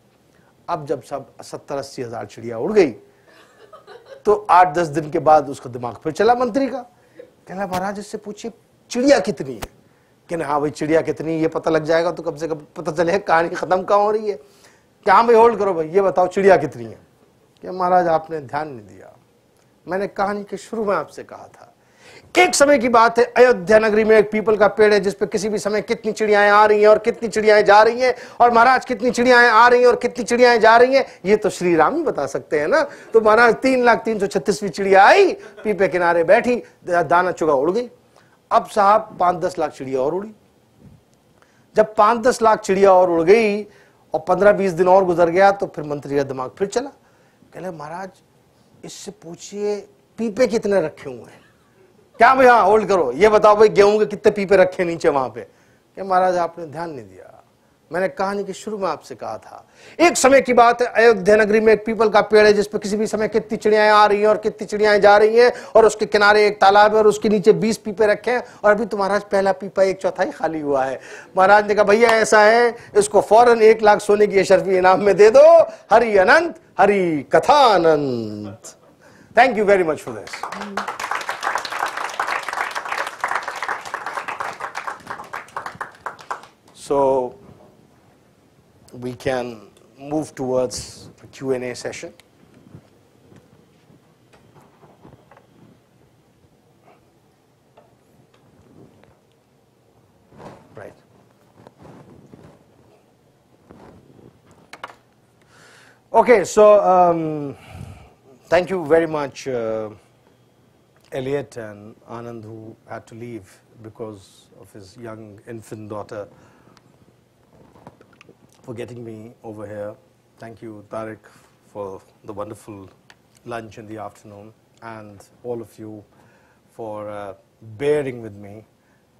अब जब सब 70-80 हजार चिड़िया उड़ गई तो 8-10 दिन के बाद उसका दिमाग फिर चला मंत्री का। कहना महाराज इससे पूछिए चिड़िया कितनी है। कहना हाँ भाई चिड़िया कितनी ये पता लग जाएगा तो कम से कम पता चले कहानी खत्म कहाँ हो रही है। क्या हाँ भाई होल्ड करो भाई, ये बताओ चिड़िया कितनी है। क्या महाराज आपने ध्यान नहीं दिया, मैंने कहानी के शुरू में आपसे कहा था एक समय की बात है, अयोध्या नगरी में एक पीपल का पेड़ है जिसपे किसी भी समय कितनी चिड़ियाएं आ रही हैं और कितनी चिड़ियाएं जा रही हैं। और महाराज कितनी चिड़ियाएं आ रही हैं और कितनी चिड़ियाएं जा रही हैं ये तो श्री राम ही बता सकते हैं ना। तो महाराज 3,336वीं चिड़िया आई, पीपे किनारे बैठी, दाना चुगा उड़ गई। अब साहब 5-10 लाख चिड़िया और उड़ी। जब 5-10 लाख चिड़िया और उड़ गई और 15-20 दिन और गुजर गया तो फिर मंत्री का दिमाग फिर चला। कहले महाराज इससे पूछिए पीपे कितने रखे हुए हैं. क्या भाई, हाँ होल्ड करो, ये बताओ भाई गेहूं के कितने पीपे रखे नीचे वहां पे. क्या महाराज आपने ध्यान नहीं दिया, मैंने कहानी के शुरू में आपसे कहा था. एक समय की बात है, अयोध्या नगरी में एक पीपल का पेड़ है जिस पर किसी भी समय कितनी चिड़ियाएं आ रही हैं और कितनी चिड़ियाएं जा रही हैं, और उसके किनारे एक तालाब है और उसके नीचे 20 पीपे रखे हैं, और अभी तो महाराज पहला पीपा 1/4 खाली हुआ है. महाराज ने कहा भैया ऐसा है, इसको फौरन 1 लाख सोने की अशरफी इनाम में दे दो. हरि अनंत, हरि कथा अनंत. Thank you very much for this. So we can move towards a Q&A session. Right. Okay, so thank you very much, Elliot and Anand, who had to leave because of his young infant daughter, for getting me over here. Thank you, Tariq, for the wonderful lunch in the afternoon, and all of you for bearing with me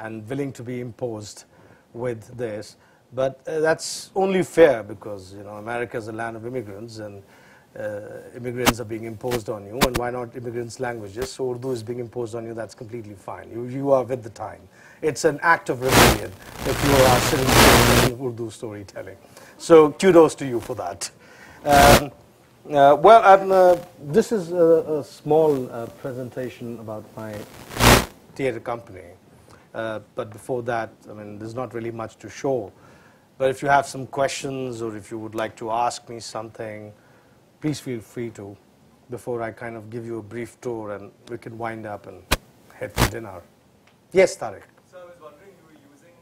and willing to be imposed with this. But that's only fair because, you know, America is a land of immigrants, and immigrants are being imposed on you, and why not immigrants' languages? So Urdu is being imposed on you, that's completely fine. You are with the time. It's an act of rebellion if you are sitting in Urdu storytelling. So kudos to you for that. This is a small presentation about my theater company. But before that, I mean, there's not really much to show. But if you have some questions or if you would like to ask me something, please feel free to, before I kind of give you a brief tour and we can wind up and head for dinner. Yes, Tariq. So I was wondering, you were using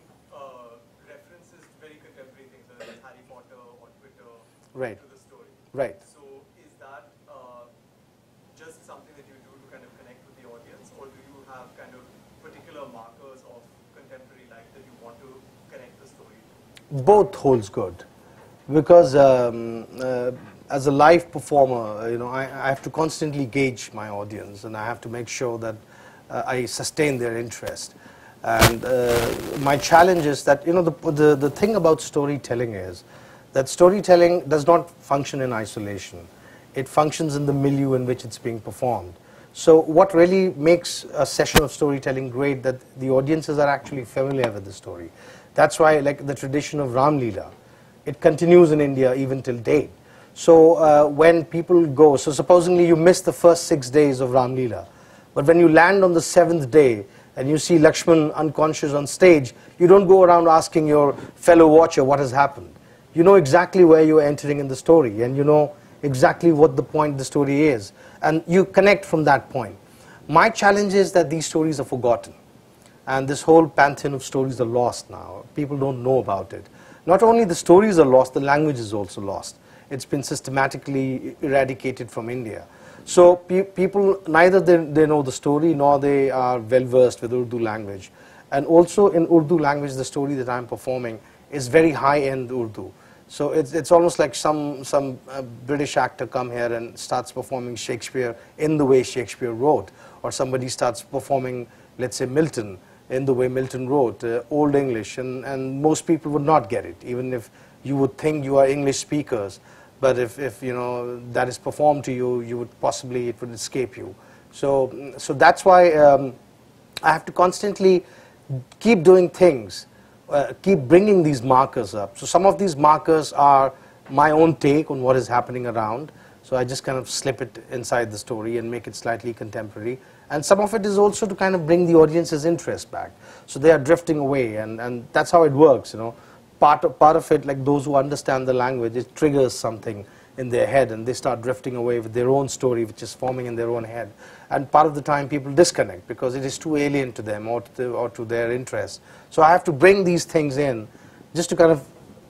references to very contemporary things, whether it's Harry Potter or Twitter, Right. to the story. Right. So is that just something that you do to kind of connect with the audience, or do you have kind of particular markers of contemporary life that you want to connect the story to? Both holds good, because as a live performer, you know, I have to constantly gauge my audience, and I have to make sure that I sustain their interest. And my challenge is that, you know, the thing about storytelling is that storytelling does not function in isolation. It functions in the milieu in which it's being performed. So what really makes a session of storytelling great, that the audiences are actually familiar with the story. That's why, like the tradition of Ram Leela, it continues in India even till date. So when people go, so supposedly you miss the first 6 days of Ram Leela, but when you land on the 7th day and you see Lakshman unconscious on stage, you don't go around asking your fellow watcher what has happened. You know exactly where you're entering in the story, and you know exactly what the point of the story is, and you connect from that point. My challenge is that these stories are forgotten, and this whole pantheon of stories are lost now. People don't know about it. Not only the stories are lost, the language is also lost. It's been systematically eradicated from India. So people, neither they know the story, nor they are well versed with Urdu language. And also in Urdu language, the story that I'm performing is very high-end Urdu. So it's almost like some British actor come here and starts performing Shakespeare in the way Shakespeare wrote, or somebody starts performing, let's say, Milton in the way Milton wrote, Old English, and most people would not get it, even if you would think you are English speakers. But if you know that is performed to you, you would possibly, it would escape you. So that's why I have to constantly keep doing things, keep bringing these markers up. So some of these markers are my own take on what is happening around. So I just kind of slip it inside the story and make it slightly contemporary. And some of it is also to kind of bring the audience's interest back. So they are drifting away, and that's how it works, you know. Part of it, like those who understand the language, it triggers something in their head, and they start drifting away with their own story, which is forming in their own head. And part of the time, people disconnect because it is too alien to them or to their interest. So I have to bring these things in just to kind of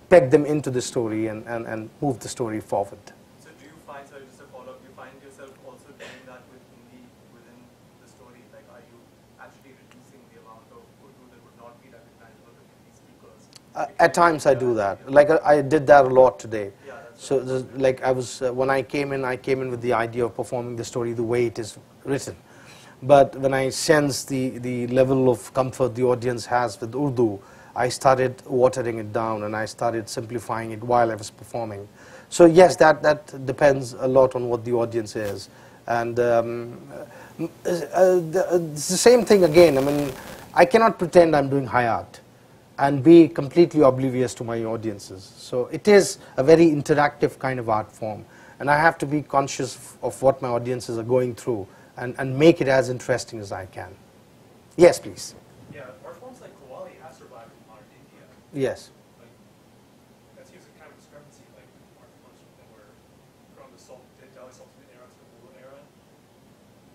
peg them into the story and move the story forward. So do you find, sorry, just a follow-up, you find yourself also doing that with Hindi within the story? Like, are you actually reducing the amount of Urdu that would not be recognizable to Hindi speakers? At times I do that. Like I did that a lot today. Yeah, that's So like I was, when I came in with the idea of performing the story the way it is written. But when I sensed the level of comfort the audience has with Urdu, I started watering it down and I started simplifying it while I was performing. So yes, that depends a lot on what the audience is. And it's the same thing again. I mean, I cannot pretend I'm doing high art and be completely oblivious to my audiences. So it is a very interactive kind of art form. And I have to be conscious of what my audiences are going through and make it as interesting as I can. Yes, please. Yeah, art forms like Qawwali have survived in modern India. Yes. Like, that seems a kind of discrepancy, like art forms that were from the Delhi Sultanate era to the Mughal era.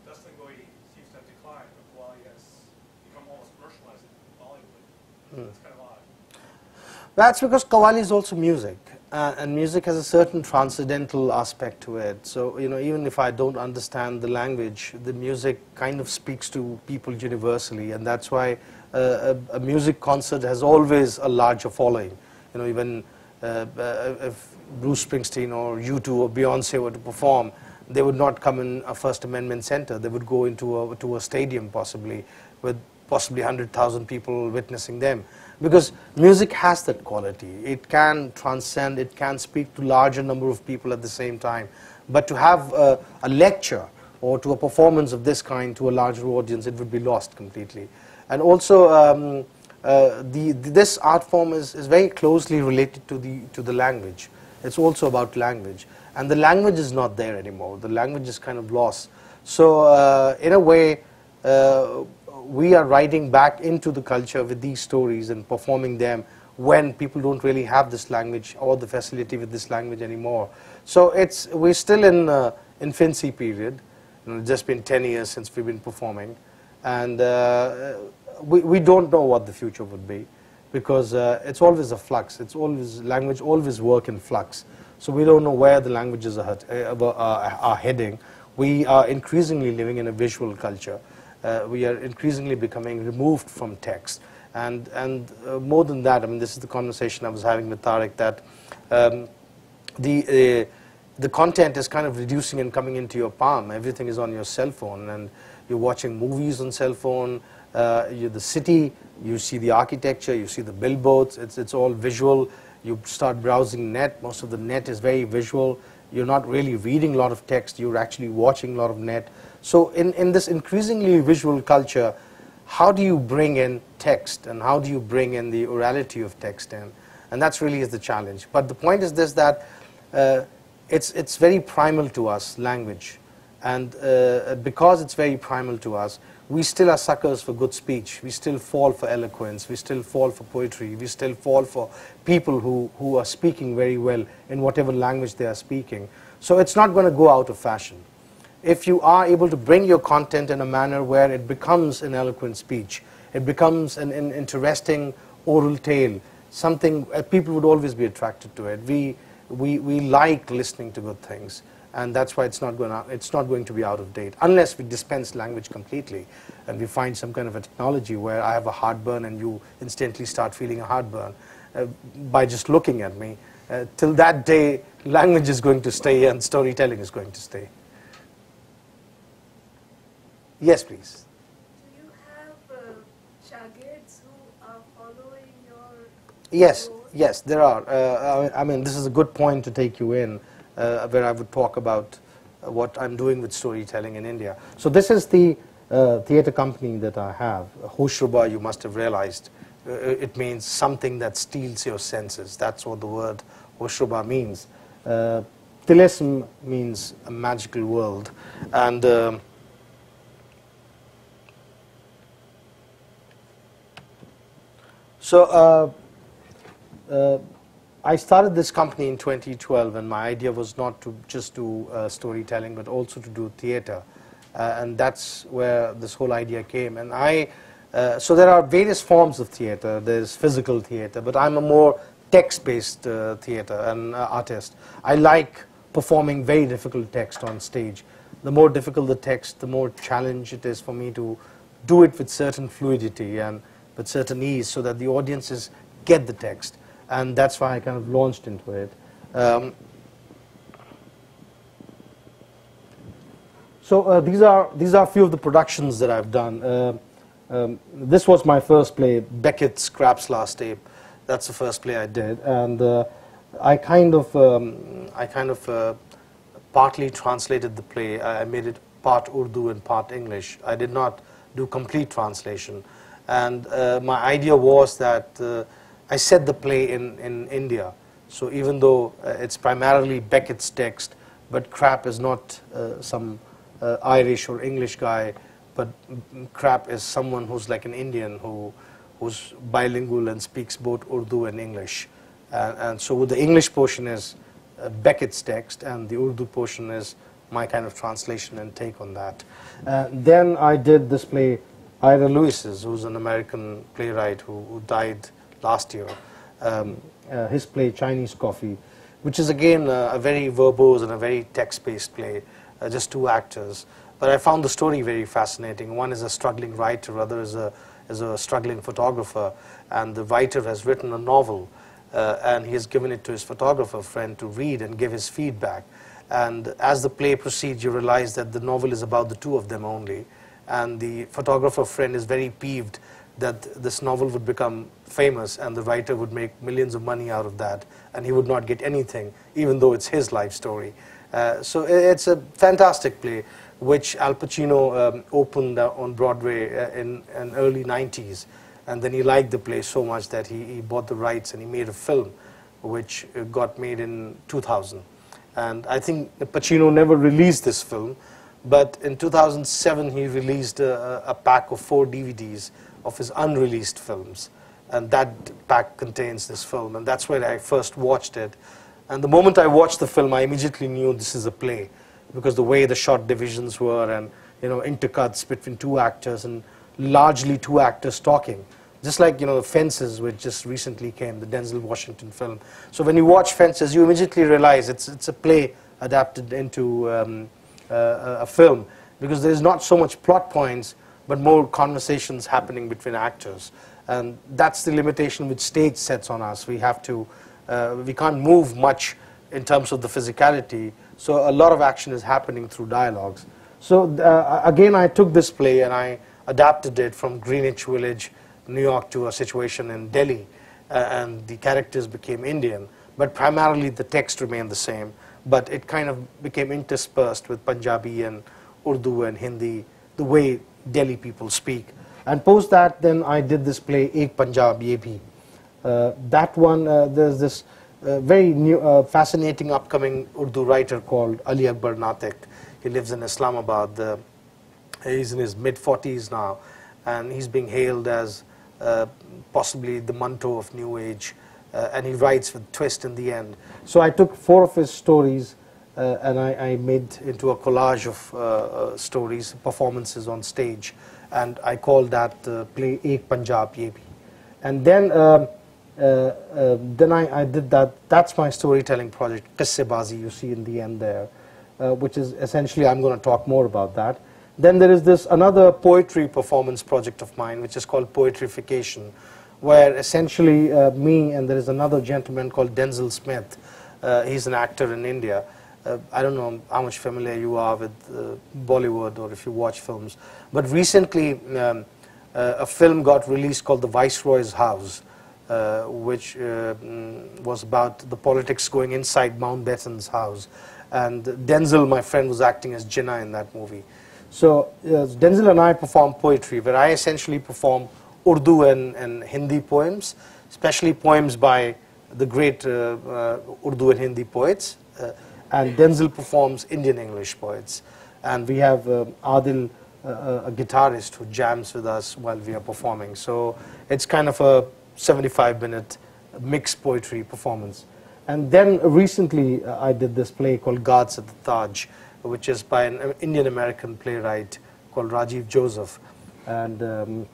Dastangoi seems to have declined, but Qawwali has become almost commercialized in Bollywood. It's kind of odd. That's because Qawwali is also music. And music has a certain transcendental aspect to it. So, you know, even if I don't understand the language, the music kind of speaks to people universally. And that's why a music concert has always a larger following. You know, even if Bruce Springsteen or U2 or Beyonce were to perform, they would not come in a First Amendment center. They would go to a stadium possibly, with possibly 100,000 people witnessing them. Because music has that quality. It can transcend, it can speak to larger number of people at the same time. But to have a lecture or to a performance of this kind to a larger audience, it would be lost completely. And also, this art form is very closely related to the language. It's also about language. And the language is not there anymore. The language is kind of lost. So in a way, we are writing back into the culture with these stories and performing them when people don't really have this language or the facility with this language anymore. So we're still in infancy period. You know, it's just been 10 years since we've been performing. And we don't know what the future would be, because it's always a flux. It's always, language always work in flux. So we don't know where the languages are heading. We are increasingly living in a visual culture. We are increasingly becoming removed from text. And more than that, I mean, this is the conversation I was having with Tariq, that the content is kind of reducing and coming into your palm. Everything is on your cell phone, and you're watching movies on cell phone. The city, you see the architecture, you see the billboards, it's all visual. You start browsing net, most of the net is very visual. You're not really reading a lot of text, you're actually watching a lot of net. So in this increasingly visual culture, how do you bring in text, and how do you bring in the orality of text in? And that's really is the challenge. But the point is this, that it's very primal to us, language. And because it's very primal to us, we still are suckers for good speech. We still fall for eloquence. We still fall for poetry. We still fall for people who are speaking very well in whatever language they are speaking. So it's not going to go out of fashion. If you are able to bring your content in a manner where it becomes an eloquent speech, it becomes an interesting oral tale, something people would always be attracted to it. We like listening to good things. And that's why it's not going to be out of date, unless we dispense language completely and we find some kind of a technology where I have a heartburn and you instantly start feeling a heartburn by just looking at me. Till that day, language is going to stay and storytelling is going to stay. Yes, please. Do you have shagids who are following your Yes, road? yes, there are. I mean, this is a good point to take you in. Where I would talk about what I'm doing with storytelling in India. So this is the theater company that I have. Hoshruba, you must have realized, it means something that steals your senses. That's what the word Hoshruba means. Tilism means a magical world. And I started this company in 2012, and my idea was not to just do storytelling, but also to do theater. And that's where this whole idea came. And so there are various forms of theater. There's physical theater, but I'm a more text-based theater and artist. I like performing very difficult text on stage. The more difficult the text, the more challenge it is for me to do it with certain fluidity and with certain ease, so that the audiences get the text. And that's why I kind of launched into it. So these are a few of the productions that I've done. This was my first play, Beckett's Scrap's Last Ape. That's the first play I did, and I kind of partly translated the play. I made it part Urdu and part English. I did not do complete translation, and my idea was that I set the play in India. So even though it's primarily Beckett's text, but Krapp is not some Irish or English guy, but Krapp is someone who's like an Indian who's bilingual and speaks both Urdu and English. And so the English portion is Beckett's text, and the Urdu portion is my kind of translation and take on that. Then I did this play, Ira Lewis's, who's an American playwright who died last year. His play, Chinese Coffee, which is again a very verbose and a very text-based play, just two actors. But I found the story very fascinating. One is a struggling writer, other is a struggling photographer, and the writer has written a novel, and he has given it to his photographer friend to read and give his feedback. And as the play proceeds, you realize that the novel is about the two of them only, and the photographer friend is very peeved that this novel would become famous and the writer would make millions of money out of that, and he would not get anything, even though it's his life story. So it's a fantastic play, which Al Pacino opened on Broadway in early 90s. And then he liked the play so much that he bought the rights and he made a film, which got made in 2000. And I think Pacino never released this film, but in 2007 he released a pack of 4 DVDs of his unreleased films. And that pack contains this film, and that's where I first watched it. And the moment I watched the film, I immediately knew this is a play, because the way the shot divisions were, and intercuts between two actors, and largely two actors talking. Just like Fences, which just recently came, the Denzel Washington film. So when you watch Fences, you immediately realize it's a play adapted into a film, because there's not so much plot points, but more conversations happening between actors. And that's the limitation which stage sets on us. We have to, we can't move much in terms of the physicality, so a lot of action is happening through dialogues. So again, I took this play and I adapted it from Greenwich Village, New York, to a situation in Delhi, and the characters became Indian, but primarily the text remained the same, but it kind of became interspersed with Punjabi and Urdu and Hindi, the way Delhi people speak. And post that, then I did this play, Ek Punjab Ye Bhi. That one, there's this very new, fascinating upcoming Urdu writer called Ali Akbar Natiq. He lives in Islamabad. He's in his mid-40s now, and he's being hailed as possibly the Manto of New Age, and he writes with twist in the end. So I took 4 of his stories and I made into a collage of stories, performances on stage, and I called that play Ek Punjab Ye Bhi. And then I did that. That's my storytelling project, Qissebaazi, you see in the end there, which is essentially, I'm going to talk more about that. Then there is this another poetry performance project of mine, which is called Fication, where essentially me and there is another gentleman called Denzel Smith. He's an actor in India. I don't know how much familiar you are with Bollywood or if you watch films, but recently a film got released called The Viceroy's House, which was about the politics going inside Mountbatten's house. And Denzel, my friend, was acting as Jinnah in that movie. So Denzel and I perform poetry, where I essentially perform Urdu and Hindi poems, especially poems by the great Urdu and Hindi poets. And Denzel performs Indian English poets. And we have Adil, a guitarist, who jams with us while we are performing. So it's kind of a 75-minute mixed poetry performance. And then recently I did this play called Guards at the Taj, which is by an Indian-American playwright called Rajiv Joseph. And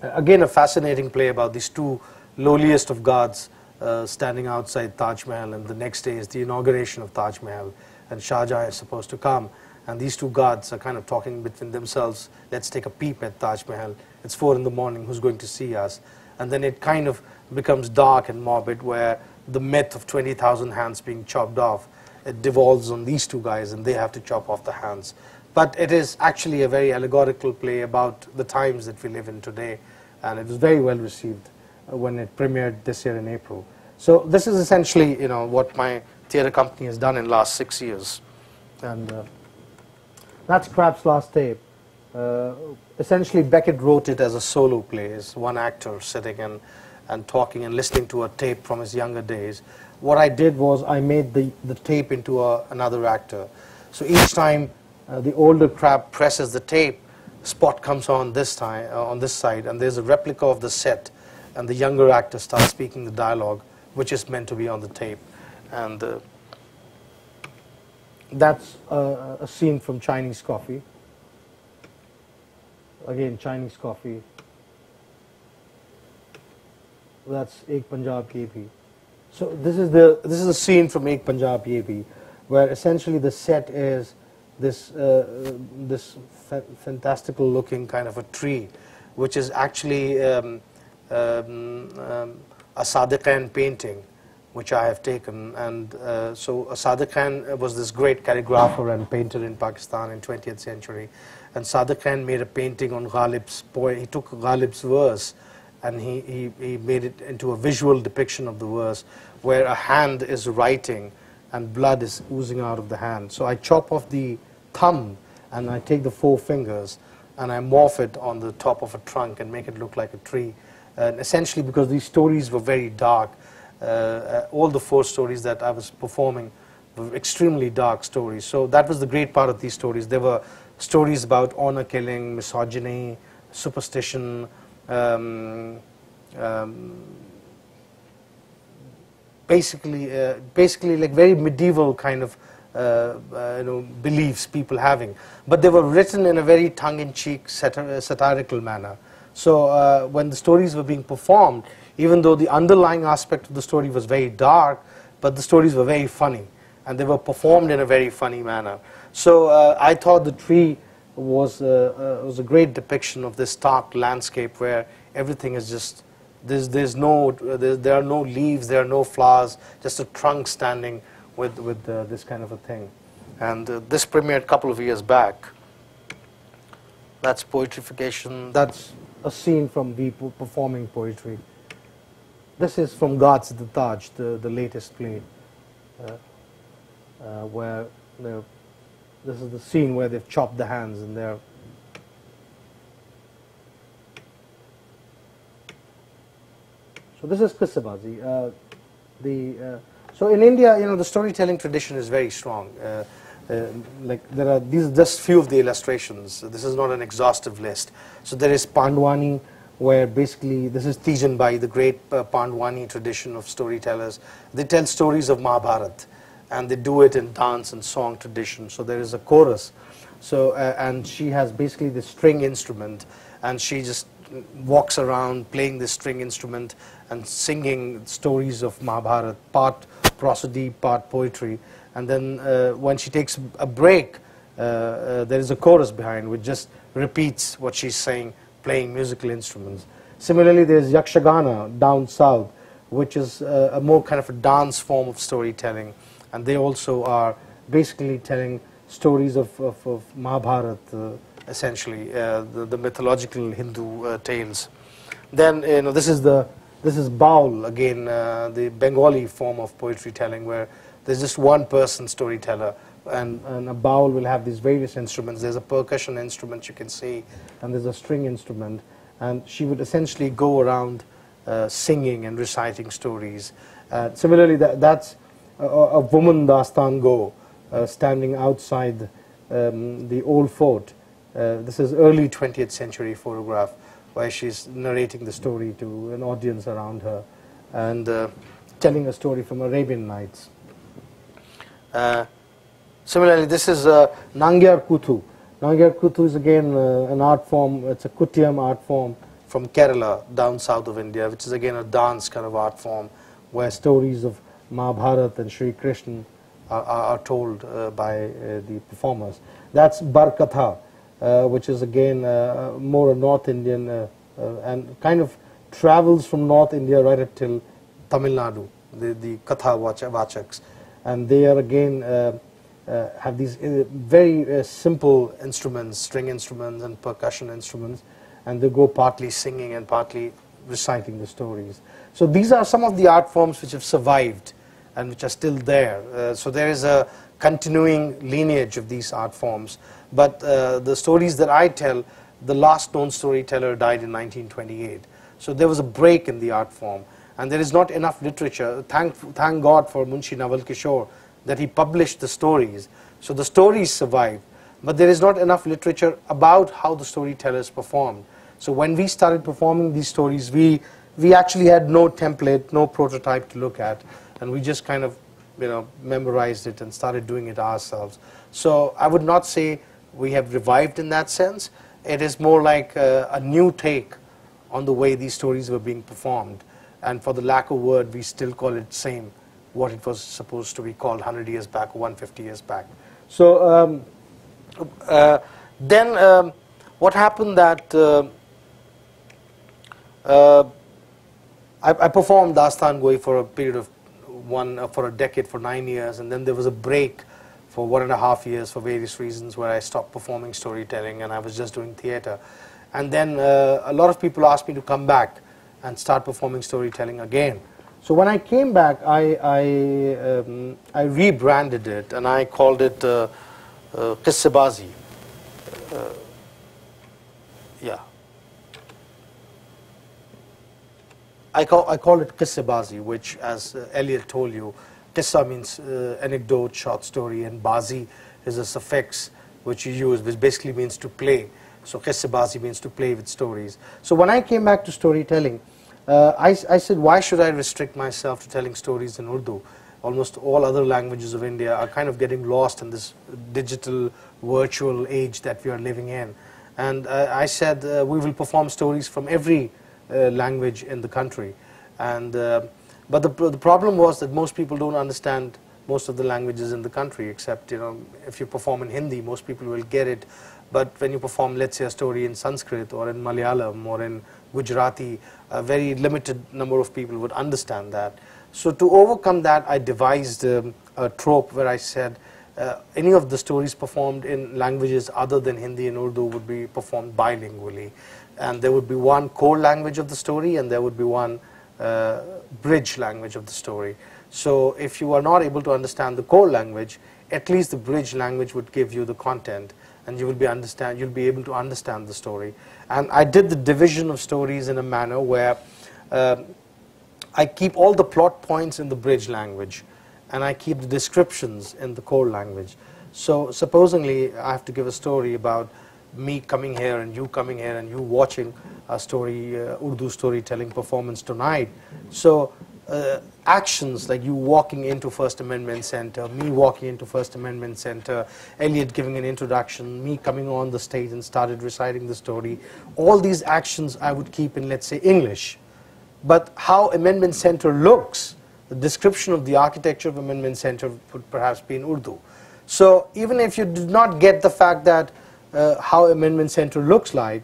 again, a fascinating play about these 2 lowliest of gods standing outside Taj Mahal, and the next day is the inauguration of Taj Mahal, and Shah Jahan is supposed to come, and these 2 gods are kind of talking between themselves, let's take a peep at Taj Mahal, it's 4 in the morning, who's going to see us? And then it kind of becomes dark and morbid, where the myth of 20,000 hands being chopped off, it devolves on these 2 guys, and they have to chop off the hands. But it is actually a very allegorical play about the times that we live in today, and it was very well received when it premiered this year in April. So this is essentially, you know, what my theatre company has done in the last 6 years. And that's Krapp's last tape. Essentially, Beckett wrote it as a solo play, as one actor sitting and talking and listening to a tape from his younger days. What I did was I made the tape into another actor. So each time the older Krapp presses the tape, spot comes on this time on this side, and there's a replica of the set, and the younger actor starts speaking the dialogue, which is meant to be on the tape. And that's a scene from Chinese Coffee. Again, Chinese Coffee. That's Ek Punjab Ye Bhi. So this is a scene from Ek Punjab Ye Bhi, where essentially the set is this fantastical looking kind of a tree, which is actually a Sadiq painting, which I have taken. And so Sadiq Khan was this great calligrapher and painter in Pakistan in 20th century. And Sadiq Khan made a painting on Ghalib's poem. He took Ghalib's verse and he made it into a visual depiction of the verse, where a hand is writing and blood is oozing out of the hand. So I chop off the thumb and I take the 4 fingers and I morph it on the top of a trunk and make it look like a tree. And essentially, because these stories were very dark, all the 4 stories that I was performing were extremely dark stories. So that was the great part of these stories. There were stories about honor killing, misogyny, superstition, basically like very medieval kind of beliefs people having. But they were written in a very tongue-in-cheek, satirical manner. So when the stories were being performed, even though the underlying aspect of the story was very dark, but the stories were very funny, and they were performed in a very funny manner. So I thought the tree was a great depiction of this stark landscape where everything is just, there are no leaves, there are no flowers, just a trunk standing with this kind of a thing. And this premiered a couple of years back. That's Poetryfication. That's a scene from people performing poetry. This is from Ghats the Taj, the latest play, where this is the scene where they've chopped the hands and they're. So this is Qissebaazi. So in India, the storytelling tradition is very strong. Like there are these just few of the illustrations. This is not an exhaustive list. So there is Pandwani, where basically this is Tijanbai, the great Pandwani tradition of storytellers. They tell stories of Mahabharata, and they do it in dance and song tradition. So there is a chorus. So and she has basically the string instrument, and she just walks around playing this string instrument and singing stories of Mahabharata, part prosody, part poetry. And then when she takes a break, there is a chorus behind which just repeats what she's saying, playing musical instruments. Similarly, there's Yakshagana down south, which is a more kind of a dance form of storytelling. And they also are basically telling stories of Mahabharata, essentially, the mythological Hindu tales. Then, this is Baul, again, the Bengali form of poetry telling, where there's just one person storyteller, and a Baul will have these various instruments. There's a percussion instrument you can see, and there's a string instrument, and she would essentially go around singing and reciting stories. Similarly, that's a woman Dastan Go standing outside the old fort. This is early 20th century photograph, where she's narrating the story to an audience around her and telling a story from Arabian Nights. Similarly, this is Nangyar Kuthu. Nangyar Kuthu is again an art form. It's a Kuttiyam art form from Kerala, down south of India, which is again a dance kind of art form, where stories of Mahabharata and Sri Krishna are told by the performers. That's Barkatha, which is again more a North Indian and kind of travels from North India right up till Tamil Nadu, the Katha Vachaks. And they are again have these very simple instruments, string instruments and percussion instruments, and they go partly singing and partly reciting the stories. So these are some of the art forms which have survived and which are still there. So there is a continuing lineage of these art forms. But the stories that I tell, the last known storyteller died in 1928. So there was a break in the art form. And there is not enough literature. Thank God for Munshi Naval Kishore that he published the stories. So the stories survived. But there is not enough literature about how the storytellers performed. So when we started performing these stories, we actually had no template, no prototype to look at. And we just kind of memorized it and started doing it ourselves. So I would not say we have revived in that sense. It is more like a new take on the way these stories were being performed. And for the lack of word, we still call it same, what it was supposed to be called 100 years back or 150 years back. So then what happened that I performed Dastan Goi for a period of for a decade, for 9 years, and then there was a break for 1.5 years for various reasons where I stopped performing storytelling and I was just doing theater. And then a lot of people asked me to come back and start performing storytelling again. So when I came back, I rebranded it and I called it Qissebaazi. Yeah. I call it Qissebaazi, which, as Elliot told you, Qissa means anecdote, short story, and Bazi is a suffix which you use, which basically means to play. So Qissebaazi means to play with stories. So when I came back to storytelling, I said, why should I restrict myself to telling stories in Urdu? Almost all other languages of India are kind of getting lost in this digital, virtual age that we are living in. And I said, we will perform stories from every language in the country. And but the problem was that most people don't understand most of the languages in the country, except if you perform in Hindi, most people will get it. But when you perform, let's say, a story in Sanskrit or in Malayalam or in Gujarati, a very limited number of people would understand that. So to overcome that, I devised a trope where I said any of the stories performed in languages other than Hindi and Urdu would be performed bilingually. And there would be one core language of the story and there would be one bridge language of the story. So if you are not able to understand the core language, at least the bridge language would give you the content and you'll be able to understand the story. And I did the division of stories in a manner where I keep all the plot points in the bridge language and I keep the descriptions in the core language. So supposingly I have to give a story about me coming here and you coming here and you watching a story, Urdu storytelling performance tonight. So actions like you walking into First Amendment Center, me walking into First Amendment Center, Elliot giving an introduction, me coming on the stage and started reciting the story, all these actions I would keep in, let's say, English. But how Amendment Center looks, the description of the architecture of Amendment Center would perhaps be in Urdu. So even if you did not get the fact that how Amendment Center looks like,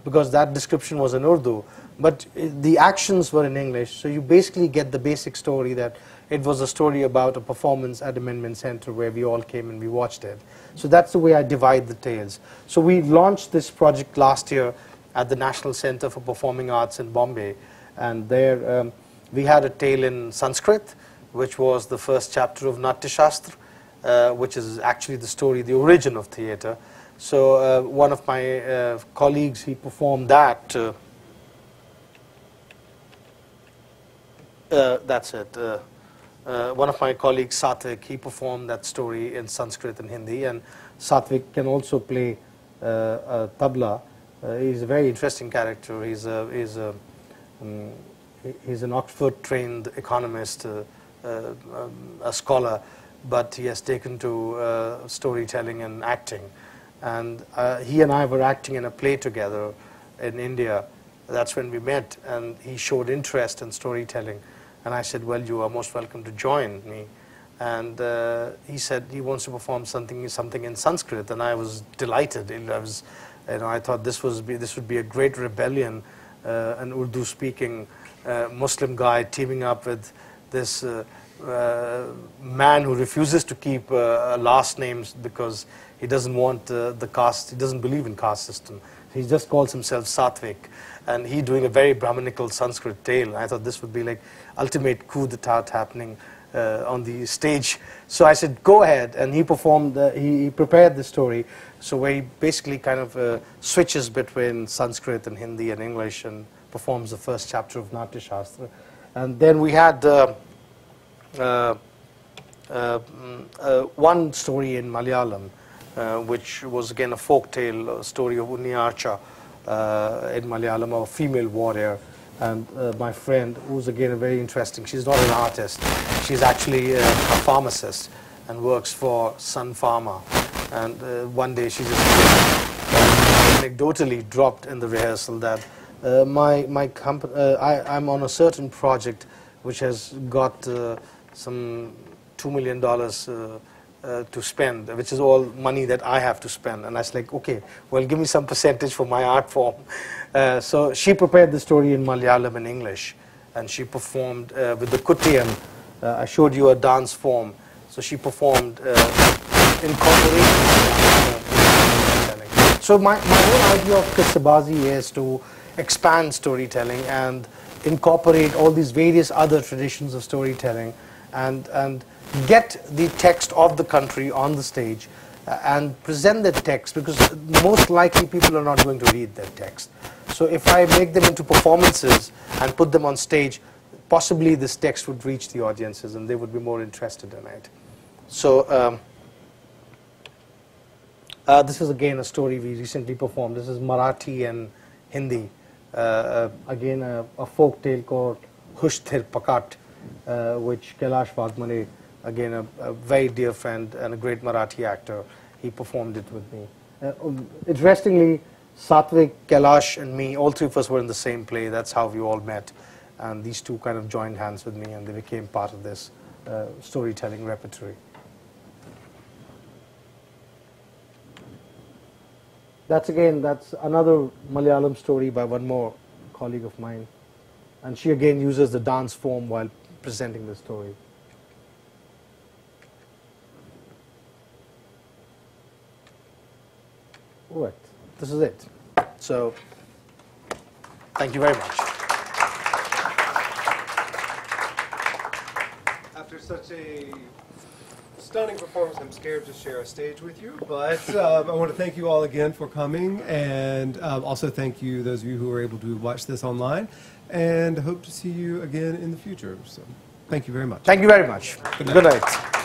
because that description was in Urdu, but the actions were in English, so you basically get the basic story that it was a story about a performance at Amendment Center where we all came and we watched it. So that's the way I divide the tales. So we launched this project last year at the National Center for Performing Arts in Bombay, and there we had a tale in Sanskrit, which was the first chapter of Natya Shastra, which is actually the story, the origin of theater. So one of my colleagues, he performed that. That's it. One of my colleagues, Satvik, he performed that story in Sanskrit and Hindi, and Satvik can also play tabla. He's a very interesting character. He's an Oxford-trained economist, a scholar, but he has taken to storytelling and acting. And he and I were acting in a play together in India. That's when we met, and he showed interest in storytelling. And I said, well, you are most welcome to join me. And he said he wants to perform something in Sanskrit, and I was delighted. I thought this would be a great rebellion, an Urdu-speaking Muslim guy teaming up with this man who refuses to keep last names because he doesn't want the caste, he doesn't believe in caste system. He just calls himself Satvik, and he doing a very Brahminical Sanskrit tale. I thought this would be like ultimate coup d'etat happening on the stage. So I said, go ahead, and he performed, he prepared the story, so where he basically kind of switches between Sanskrit and Hindi and English and performs the first chapter of Natya Shastra. And then we had one story in Malayalam, which was again a folk tale, story of Unniarcha in Malayalam, a female warrior. And my friend, who's again a very interesting, she's not an artist, she's actually a pharmacist and works for Sun Pharma. And one day she just anecdotally dropped in the rehearsal that my company, I'm on a certain project which has got some $2 million to spend, which is all money that I have to spend. And I was like, okay, well, give me some percentage for my art form. So she prepared the story in Malayalam and English, and she performed with the Kuttiyam. I showed you a dance form. So she performed incorporating. So my whole idea of Qissebaazi is to expand storytelling and incorporate all these various other traditions of storytelling and get the text of the country on the stage and present that text, because most likely people are not going to read that text. So if I make them into performances and put them on stage, possibly this text would reach the audiences and they would be more interested in it. So this is again a story we recently performed. This is Marathi and Hindi. Again a folk tale called Hush Thir Pakat, which Kailash Vagmane, again a very dear friend and a great Marathi actor, he performed it with me. Interestingly, Satvik, Kailash and me, all three of us were in the same play. That's how we all met. And these two kind of joined hands with me and they became part of this storytelling repertory. That's another Malayalam story by one more colleague of mine. And she again uses the dance form while presenting the story. All right, this is it. So, thank you very much. After such a stunning performance, I'm scared to share a stage with you, but I want to thank you all again for coming, and also thank you, those of you who were able to watch this online, and hope to see you again in the future. So, thank you very much. Thank you very much. Good night.